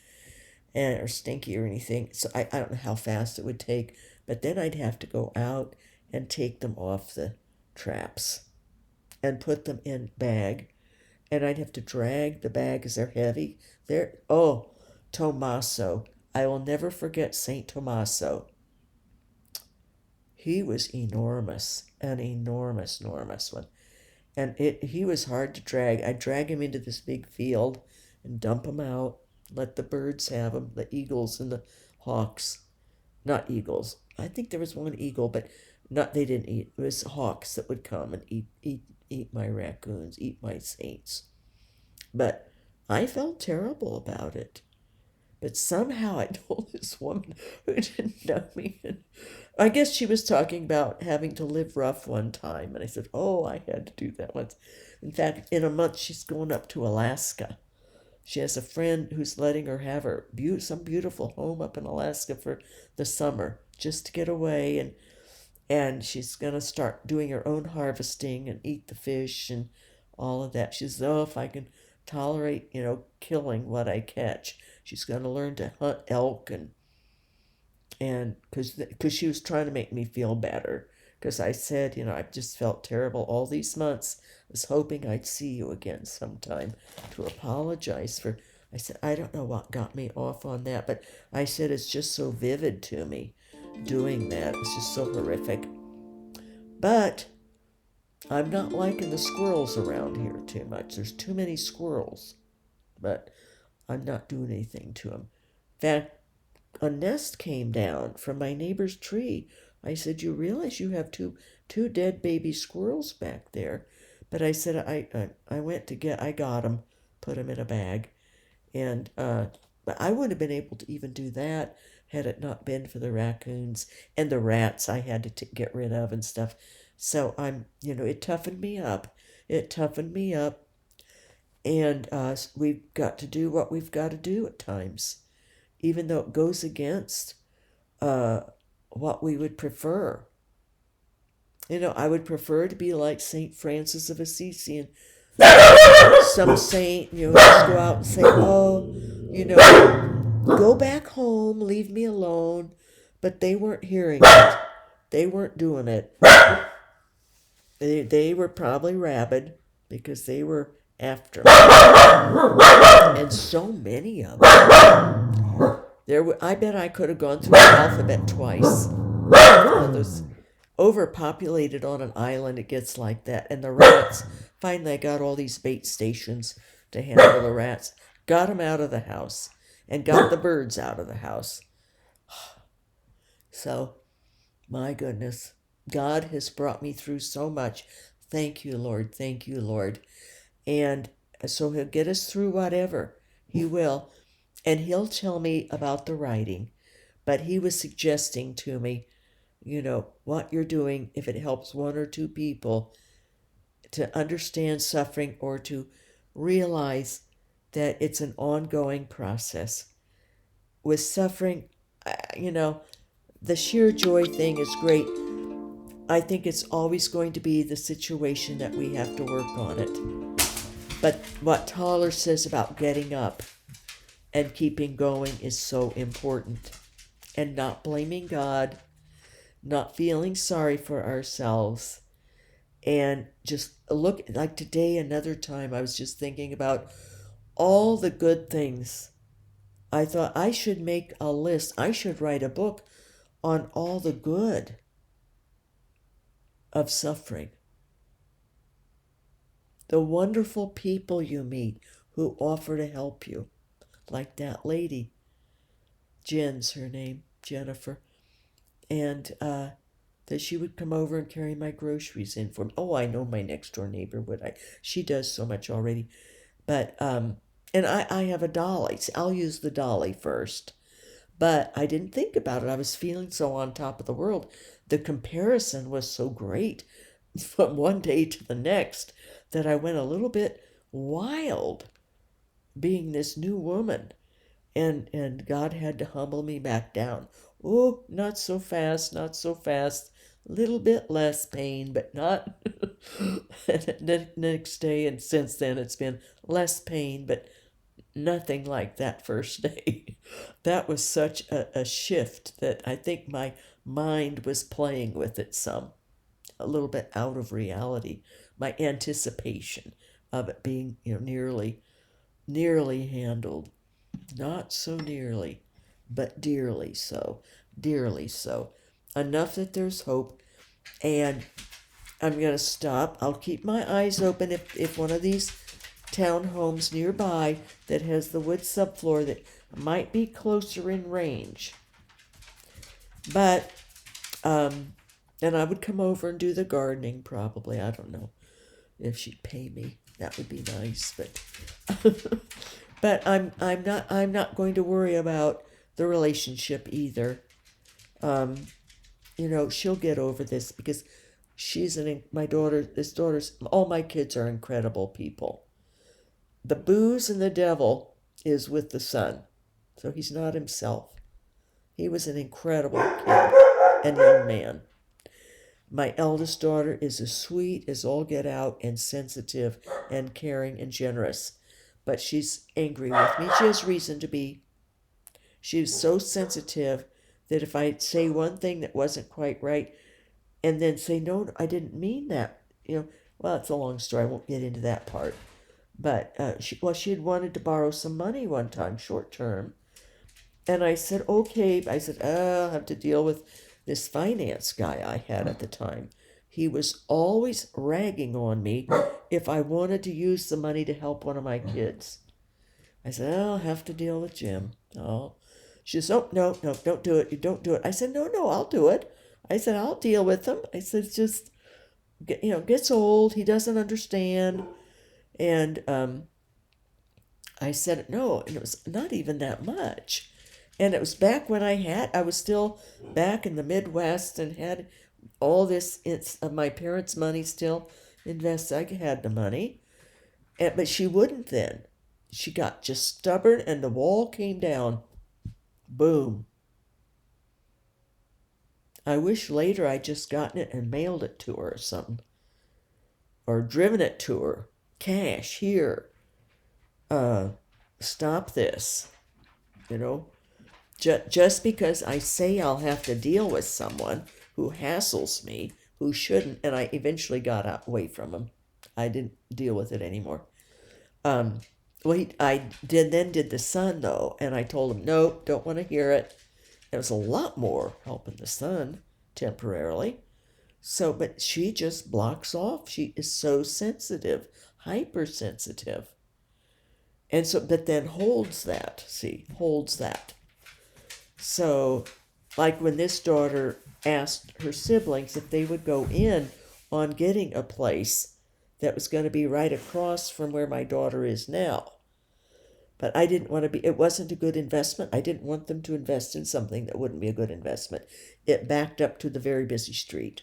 or stinky or anything. So I don't know how fast it would take. But then I'd have to go out and take them off the traps and put them in bag. And I'd have to drag the bag because they're heavy. Tommaso. I will never forget St. Tommaso. He was enormous, an enormous one. And he was hard to drag. I'd drag him into this big field and dump him out, let the birds have him, the eagles and the hawks. Not eagles. I think there was one eagle, but they didn't eat. It was hawks that would come and eat my raccoons, eat my saints. But I felt terrible about it. But somehow I told this woman who didn't know me, and I guess she was talking about having to live rough one time. And I said, I had to do that once. In fact, in a month, she's going up to Alaska. She has a friend who's letting her have some beautiful home up in Alaska for the summer, just to get away. And she's going to start doing her own harvesting and eat the fish and all of that. She says, if I can tolerate, killing what I catch. She's going to learn to hunt elk and because she was trying to make me feel better. Because I said, I've just felt terrible all these months. I was hoping I'd see you again sometime to apologize for. I said, I don't know what got me off on that, but I said it's just so vivid to me doing that. It's just so horrific. But I'm not liking the squirrels around here too much. There's too many squirrels. But I'm not doing anything to them. In fact, a nest came down from my neighbor's tree. I said, you realize you have two dead baby squirrels back there? But I said, I got them, put them in a bag. And, but I wouldn't have been able to even do that had it not been for the raccoons and the rats I had to get rid of and stuff. So it toughened me up. And we've got to do what we've got to do at times, even though it goes against what we would prefer. I would prefer to be like St. Francis of Assisi and some saint, just go out and say, go back home, leave me alone. But they weren't hearing it. They weren't doing it. They were probably rabid because they were after me. And so many of them. I bet I could have gone through the alphabet twice. Those overpopulated on an island, it gets like that. And the rats, finally I got all these bait stations to handle the rats. Got them out of the house. And got the birds out of the house. So, my goodness, God has brought me through so much. Thank you, Lord. Thank you, Lord. And so he'll get us through whatever. He will. And he'll tell me about the writing. But he was suggesting to me, what you're doing, if it helps one or two people to understand suffering or to realize that it's an ongoing process. With suffering, the sheer joy thing is great. I think it's always going to be the situation that we have to work on it. But what Tauler says about getting up and keeping going is so important. And not blaming God, not feeling sorry for ourselves. And just look, like today, another time, I was just thinking about all the good things. I thought I should make a list. I should write a book on all the good of suffering. The wonderful people you meet who offer to help you. Like that lady. Jen's her name, Jennifer. And that she would come over and carry my groceries in for me. Oh, I know my next door neighbor would. She does so much already. But, and I have a dolly. So I'll use the dolly first. But I didn't think about it. I was feeling so on top of the world. The comparison was so great from one day to the next that I went a little bit wild being this new woman. And God had to humble me back down. Oh, not so fast, not so fast. A little bit less pain, but not. And the next day, and since then, it's been less pain, but nothing like that first day. That was such a shift that I think my mind was playing with it some, a little bit out of reality. My anticipation of it being, nearly handled. Not so nearly, but dearly so. Dearly so. Enough that there's hope. And I'm going to stop. I'll keep my eyes open if one of these townhomes nearby that has the wood subfloor that might be closer in range. But, and I would come over and do the gardening probably. I don't know if she'd pay me. That would be nice, but but I'm not going to worry about the relationship either. She'll get over this because all my kids are incredible people. The booze and the devil is with the son, so he's not himself. He was an incredible kid and young man. My eldest daughter is as sweet as all get out and sensitive and caring and generous. But she's angry with me. She has reason to be. She's so sensitive that if I say one thing that wasn't quite right and then say, no, I didn't mean that, well, it's a long story. I won't get into that part. But she had wanted to borrow some money one time, short term. And I said, okay. I said, I'll have to deal with this finance guy I had at the time. He was always ragging on me if I wanted to use the money to help one of my kids. I said, I'll have to deal with Jim. Oh, she says, oh, no, don't do it. You don't do it. I said, no, I'll do it. I said, I'll deal with him. I said, it's just, gets old. He doesn't understand. And I said, no, and it was not even that much. And it was back when I was still back in the Midwest and had all this, my parents' money still invested. I had the money. But she wouldn't then. She got just stubborn and the wall came down. Boom. I wish later I'd just gotten it and mailed it to her or something. Or driven it to her. Cash, here. Stop this. Just because I say I'll have to deal with someone who hassles me, who shouldn't, and I eventually got away from him. I didn't deal with it anymore. I did the son though, and I told him, no, don't want to hear it. It was a lot more helping the son temporarily. So, but she just blocks off. She is so sensitive, hypersensitive. And so, but then holds that. So, like when this daughter asked her siblings if they would go in on getting a place that was going to be right across from where my daughter is now. But I didn't want to it wasn't a good investment. I didn't want them to invest in something that wouldn't be a good investment. It backed up to the very busy street.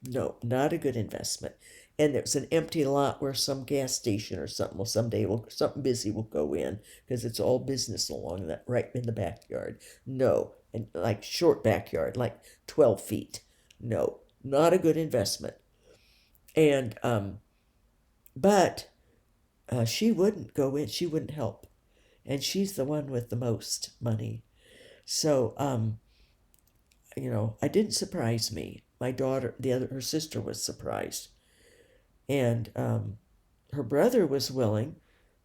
No, not a good investment. And there was an empty lot where some gas station or something, well, someday something busy will go in because it's all business along that, right in the backyard. No, and like short backyard, like 12 feet. No, not a good investment. And, but she wouldn't go in, she wouldn't help. And she's the one with the most money. So, it didn't surprise me. My daughter, her sister was surprised. And her brother was willing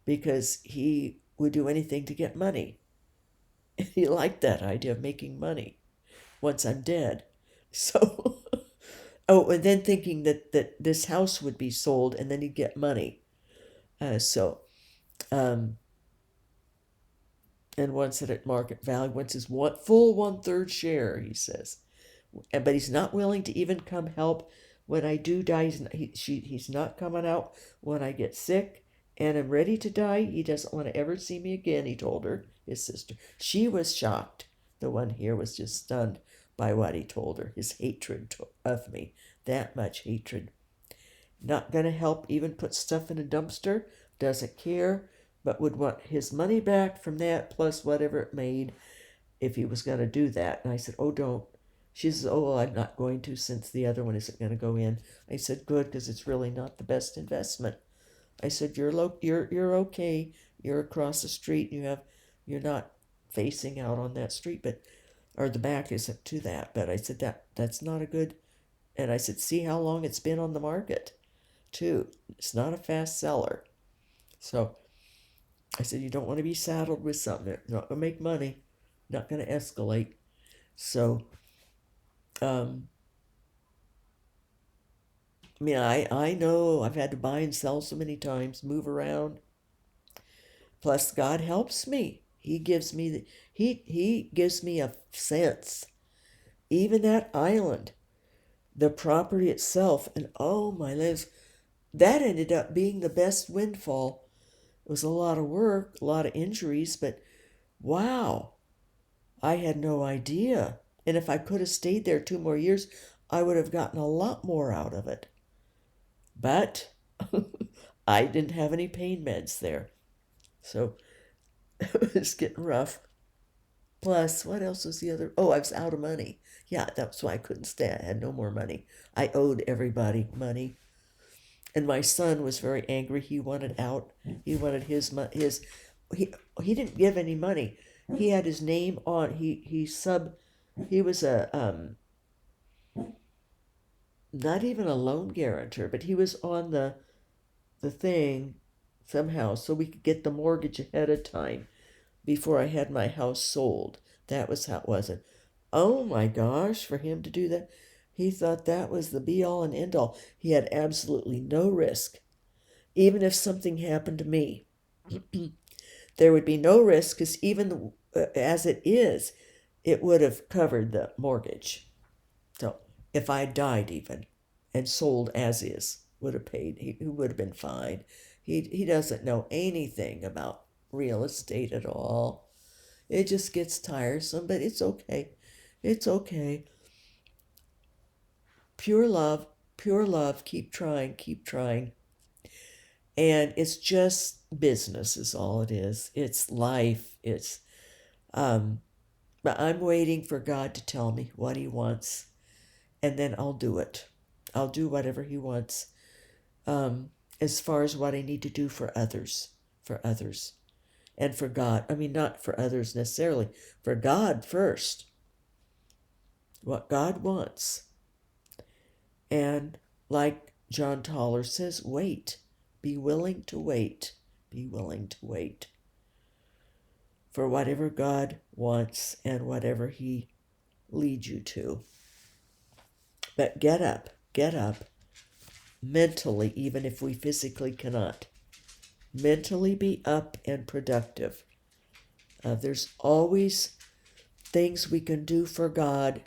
because he would do anything to get money. He liked that idea of making money once I'm dead. So, and then thinking that this house would be sold and then he'd get money. And once at market value, once his full 1/3 share, he says. but he's not willing to even come help when I do die. He's not coming out when I get sick and am ready to die. He doesn't want to ever see me again, he told her, his sister. She was shocked. The one here was just stunned by what he told her, his hatred of me. That much hatred. Not going to help even put stuff in a dumpster, doesn't care, but would want his money back from that plus whatever it made if he was going to do that. And I said, oh, don't. She says, oh, well, I'm not going to since the other one isn't going to go in. I said, good, because it's really not the best investment. I said, you're okay. You're across the street. You're not facing out on that street, but or the back isn't to that. But I said that's not a good. And I said, see how long it's been on the market, too. It's not a fast seller. So I said, you don't want to be saddled with something that's not going to make money, not going to escalate. So, I mean, I know I've had to buy and sell so many times, move around. Plus, God helps me. He gives me He gives me a sense. Even that island, the property itself, and oh my lives, that ended up being the best windfall. It was a lot of work, a lot of injuries, but wow, I had no idea. And if I could have stayed there 2 more years, I would have gotten a lot more out of it. But I didn't have any pain meds there. So it was getting rough. Plus, what else was the other? Oh, I was out of money. Yeah, that's why I couldn't stay. I had no more money. I owed everybody money. And my son was very angry. He wanted out. He wanted his he didn't give any money. He had his name on. He was a not even a loan guarantor, but he was on the thing somehow so we could get the mortgage ahead of time before I had my house sold. That was how it was. And oh my gosh, for him to do that, he thought that was the be all and end all. He had absolutely no risk. Even if something happened to me, there would be no risk because even as it is, it would have covered the mortgage. So if I died even and sold as is, would have paid, he would have been fine. He doesn't know anything about real estate at all. It just gets tiresome, but it's okay. It's okay. Pure love, keep trying. And it's just business is all it is. It's life. But I'm waiting for God to tell me what he wants, and then I'll do it. I'll do whatever he wants, as far as what I need to do for others, and for God. I mean, not for others necessarily, for God first. What God wants. And like John Tauler says, wait. Be willing to wait. Be willing to wait for whatever God wants and whatever he leads you to. But get up mentally, even if we physically cannot. Mentally be up and productive. There's always things we can do for God.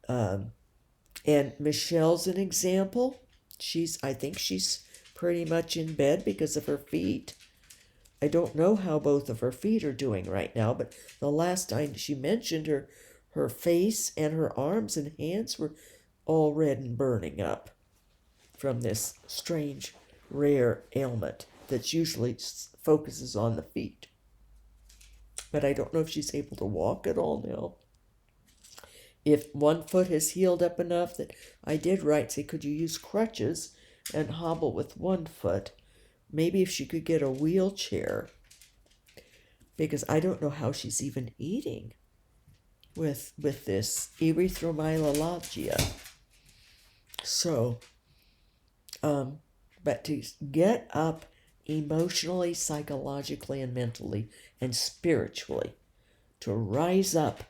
And Michelle's an example. I think she's pretty much in bed because of her feet. I don't know how both of her feet are doing right now, but the last time she mentioned her face and her arms and hands were all red and burning up from this strange, rare ailment that usually focuses on the feet. But I don't know if she's able to walk at all now. If one foot has healed up enough that I did say, could you use crutches and hobble with one foot? Maybe if she could get a wheelchair, because I don't know how she's even eating with this erythromyalgia. So, but to get up emotionally, psychologically, and mentally, and spiritually, to rise up.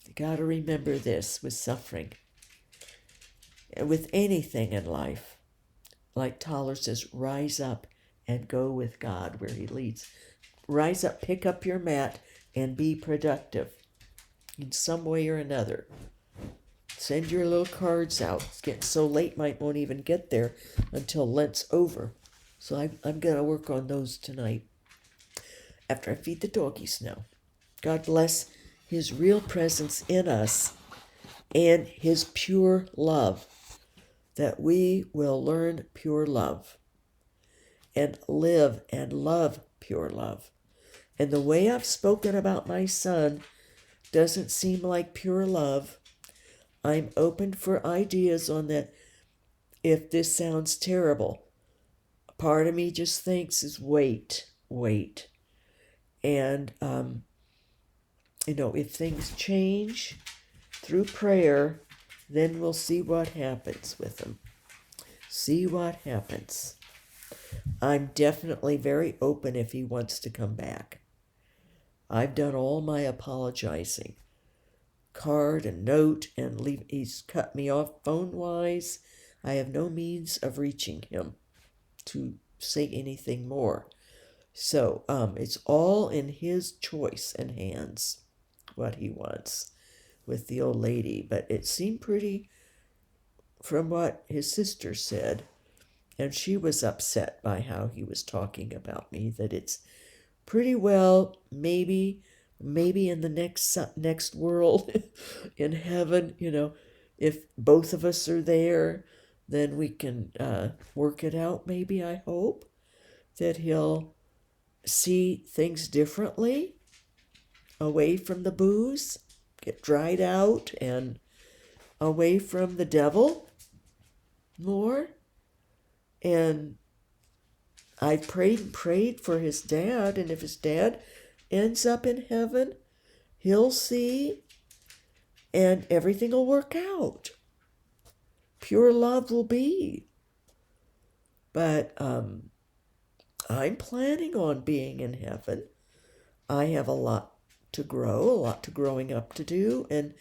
You got to remember this with suffering, with anything in life. Like Tauler says, rise up and go with God where he leads. Rise up, pick up your mat, and be productive. in some way or another. Send your little cards out. It's getting so late, might won't even get there until Lent's over. So I'm going to work on those tonight after I feed the doggies now. God bless his real presence in us and his pure love, that we will learn pure love and live and love pure love. And the way I've spoken about my son doesn't seem like pure love. I'm open for ideas on that. If this sounds terrible, part of me just thinks is wait. And, if things change through prayer, then we'll see what happens with them. See what happens. I'm definitely very open if he wants to come back. I've done all my apologizing. Card and note, and he's cut me off phone-wise. I have no means of reaching him to say anything more. So it's all in his choice and hands, what he wants with the old lady. But it seemed pretty, from what his sister said, and she was upset by how he was talking about me, that it's pretty well maybe in the next world in heaven, if both of us are there, then we can work it out. Maybe, I hope that he'll see things differently, away from the booze, get dried out, and away from the devil more. And I prayed for his dad, and if his dad ends up in heaven, he'll see, and everything will work out. Pure love will be. But I'm planning on being in heaven. I have a lot to grow, a lot to growing up to do, and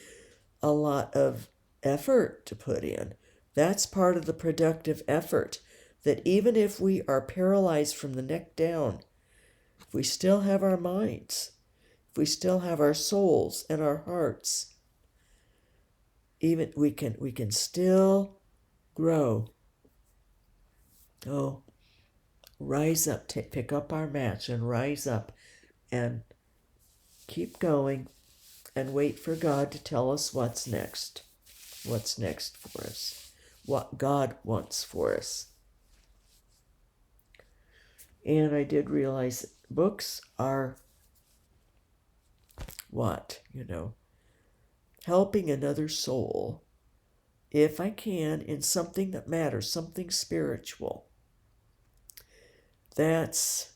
a lot of effort to put in. That's part of the productive effort, that even if we are paralyzed from the neck down, if we still have our minds, if we still have our souls and our hearts, even we can still grow. Oh, rise up, pick up our match and rise up and keep going and wait for God to tell us what's next for us, what God wants for us. And I did realize that books are helping another soul, if I can, in something that matters, something spiritual. That's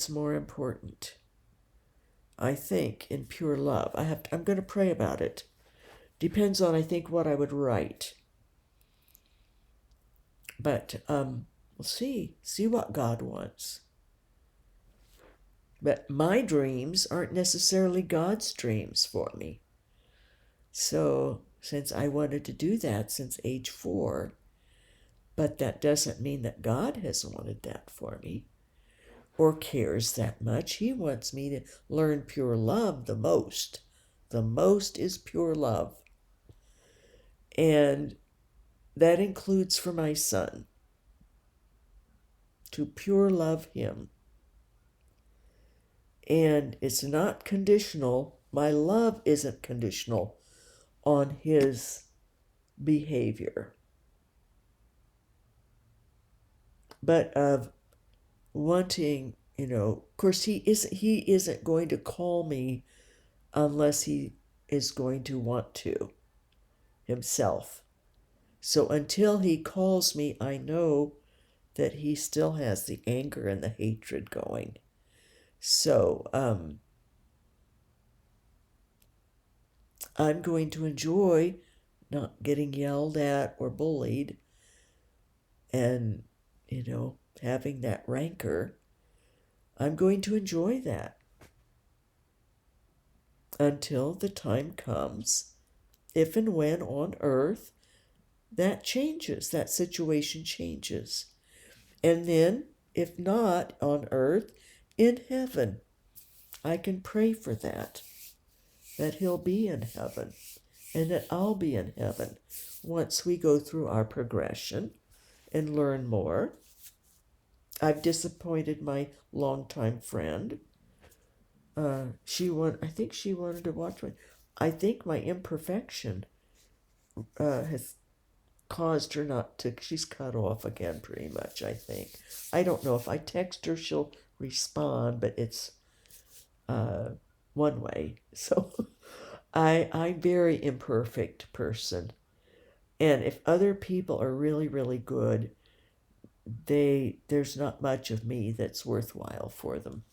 more important, I think, in pure love. I'm going to pray about it. Depends on, I think, what I would write. But we'll see what God wants. But my dreams aren't necessarily God's dreams for me. So, since I wanted to do that since age 4, but that doesn't mean that God has wanted that for me or cares that much. He wants me to learn pure love the most. The most is pure love. And that includes for my son, to pure love him. And it's not conditional. My love isn't conditional on his behavior, but of wanting, of course he isn't going to call me unless he is going to want to himself. So until he calls me, I know that he still has the anger and the hatred going. So I'm going to enjoy not getting yelled at or bullied and, having that rancor. I'm going to enjoy that until the time comes, if and when on earth, that changes, that situation changes. And then, if not on earth, in heaven, I can pray for that that he'll be in heaven and that I'll be in heaven once we go through our progression and learn more. I've disappointed my longtime friend. I think she wanted to watch me. I think my imperfection has caused her not to. She's cut off again, pretty much, I think. I don't know. If I text her, she'll respond, but it's one way. So I'm very imperfect person. And if other people are really, really good, there's not much of me that's worthwhile for them.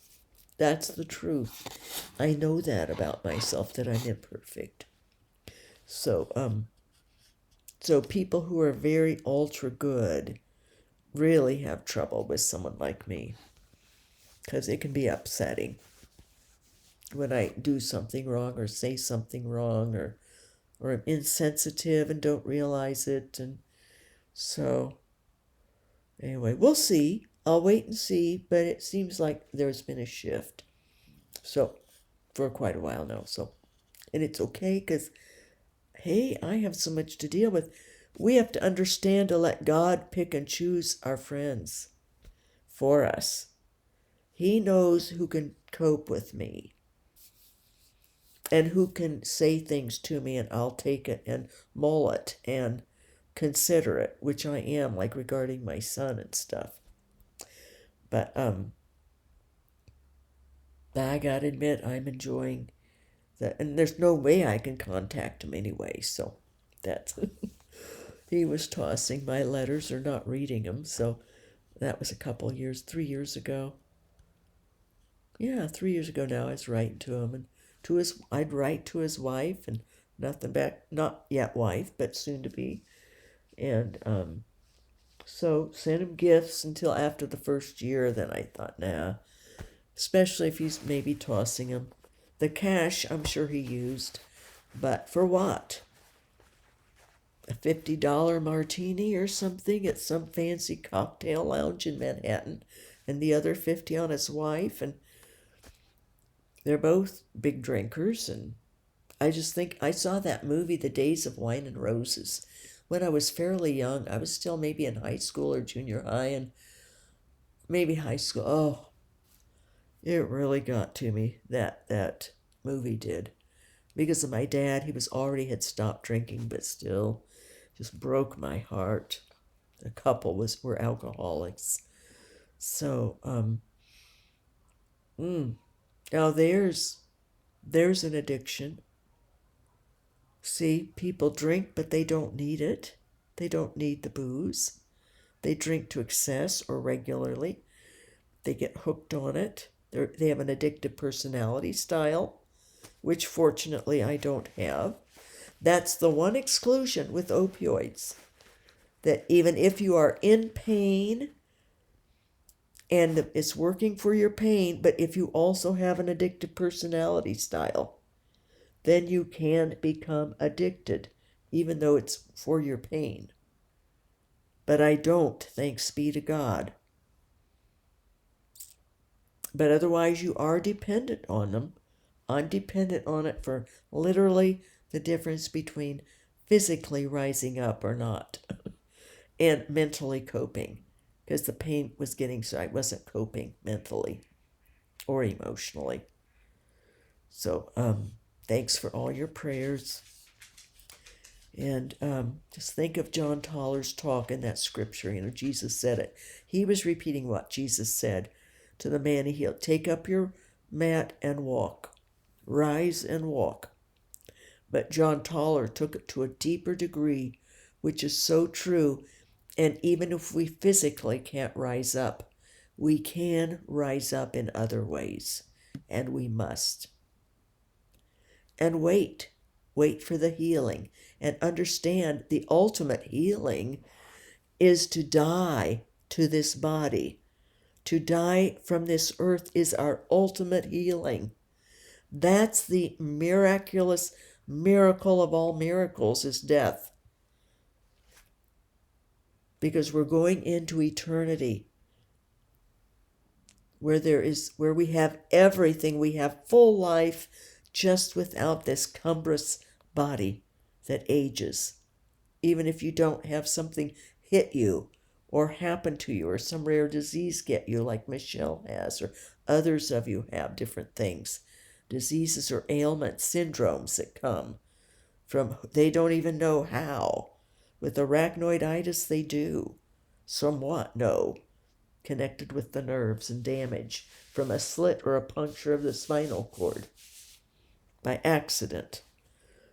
That's the truth. I know that about myself, that I'm imperfect. So people who are very ultra good really have trouble with someone like me, because it can be upsetting when I do something wrong or say something wrong, or I'm insensitive and don't realize it. And so anyway, we'll see. I'll wait and see, but it seems like there's been a shift. So for quite a while now. So, and it's okay, because hey, I have so much to deal with. We have to understand to let God pick and choose our friends for us. He knows who can cope with me and who can say things to me, and I'll take it and mull it and consider it, which I am, like regarding my son and stuff. But I gotta admit, I'm enjoying that, and there's no way I can contact him anyway, so that's he was tossing my letters or not reading them, so that was a couple years, 3 years ago. Yeah, 3 years ago now. I was writing to him, and I'd write to his wife, and nothing back. Not yet wife, but soon to be. And so sent him gifts until after the first year. Then I thought, nah, especially if he's maybe tossing him. The cash, I'm sure he used, but for what? A $50 martini or something at some fancy cocktail lounge in Manhattan, and the other 50 on his wife, and they're both big drinkers. And I just think I saw that movie, The Days of Wine and Roses, when I was fairly young. I was still maybe in high school or junior high, and maybe high school. Oh, it really got to me, that movie did. Because of my dad, he had stopped drinking, but still just broke my heart. The couple were alcoholics. So, now there's an addiction. See, people drink, but they don't need it. They don't need the booze. They drink to excess or regularly. They get hooked on it. They have an addictive personality style, which fortunately I don't have. That's the one exclusion with opioids, that even if you are in pain and it's working for your pain, but if you also have an addictive personality style, then you can become addicted, even though it's for your pain. But I don't, thanks be to God. But otherwise, you are dependent on them. I'm dependent on it for literally the difference between physically rising up or not and mentally coping, because the pain was getting, so I wasn't coping mentally or emotionally. So thanks for all your prayers. And just think of John Tauler's talk in that scripture. Jesus said it. He was repeating what Jesus said to the man he healed. Take up your mat and walk. Rise and walk. But John Tauler took it to a deeper degree, which is so true. And even if we physically can't rise up, we can rise up in other ways. And we must. And wait for the healing, and understand the ultimate healing is to die to this body. To die from this earth is our ultimate healing. That's the miraculous miracle of all miracles, is death. Because we're going into eternity, where we have everything. We have full life, just without this cumbrous body that ages. Even if you don't have something hit you or happen to you or some rare disease get you like Michelle has or others of you have different things. Diseases or ailments, syndromes that come from they don't even know how. With arachnoiditis they do. Somewhat know. Connected with the nerves and damage from a slit or a puncture of the spinal cord by accident.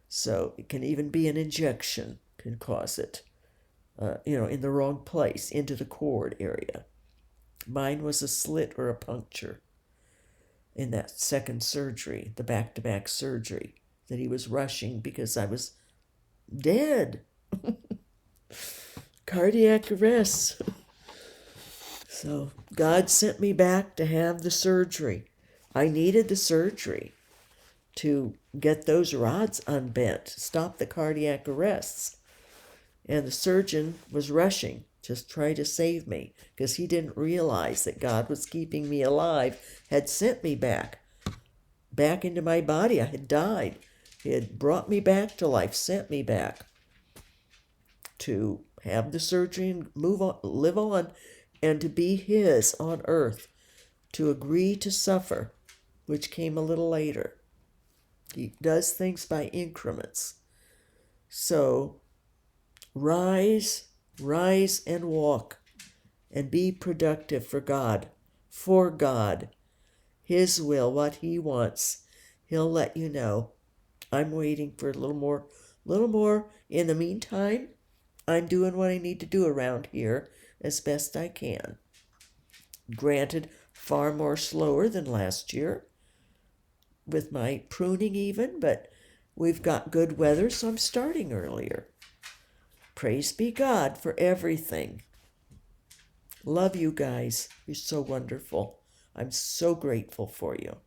So it can even be an injection can cause it, in the wrong place, into the cord area. Mine was a slit or a puncture in that second surgery, the back-to-back surgery, that he was rushing because I was dead. Cardiac arrest. So God sent me back to have the surgery. I needed the surgery to get those rods unbent, stop the cardiac arrests. And the surgeon was rushing to try to save me because he didn't realize that God was keeping me alive, had sent me back into my body. I had died. He had brought me back to life, sent me back to have the surgery and move on, live on, and to be his on earth, to agree to suffer, which came a little later. He does things by increments. So rise and walk and be productive for God, his will, what he wants. He'll let you know. I'm waiting for a little more. In the meantime, I'm doing what I need to do around here as best I can. Granted, far more slower than last year with my pruning even, but we've got good weather, so I'm starting earlier. Praise be God for everything. Love you guys. You're so wonderful. I'm so grateful for you.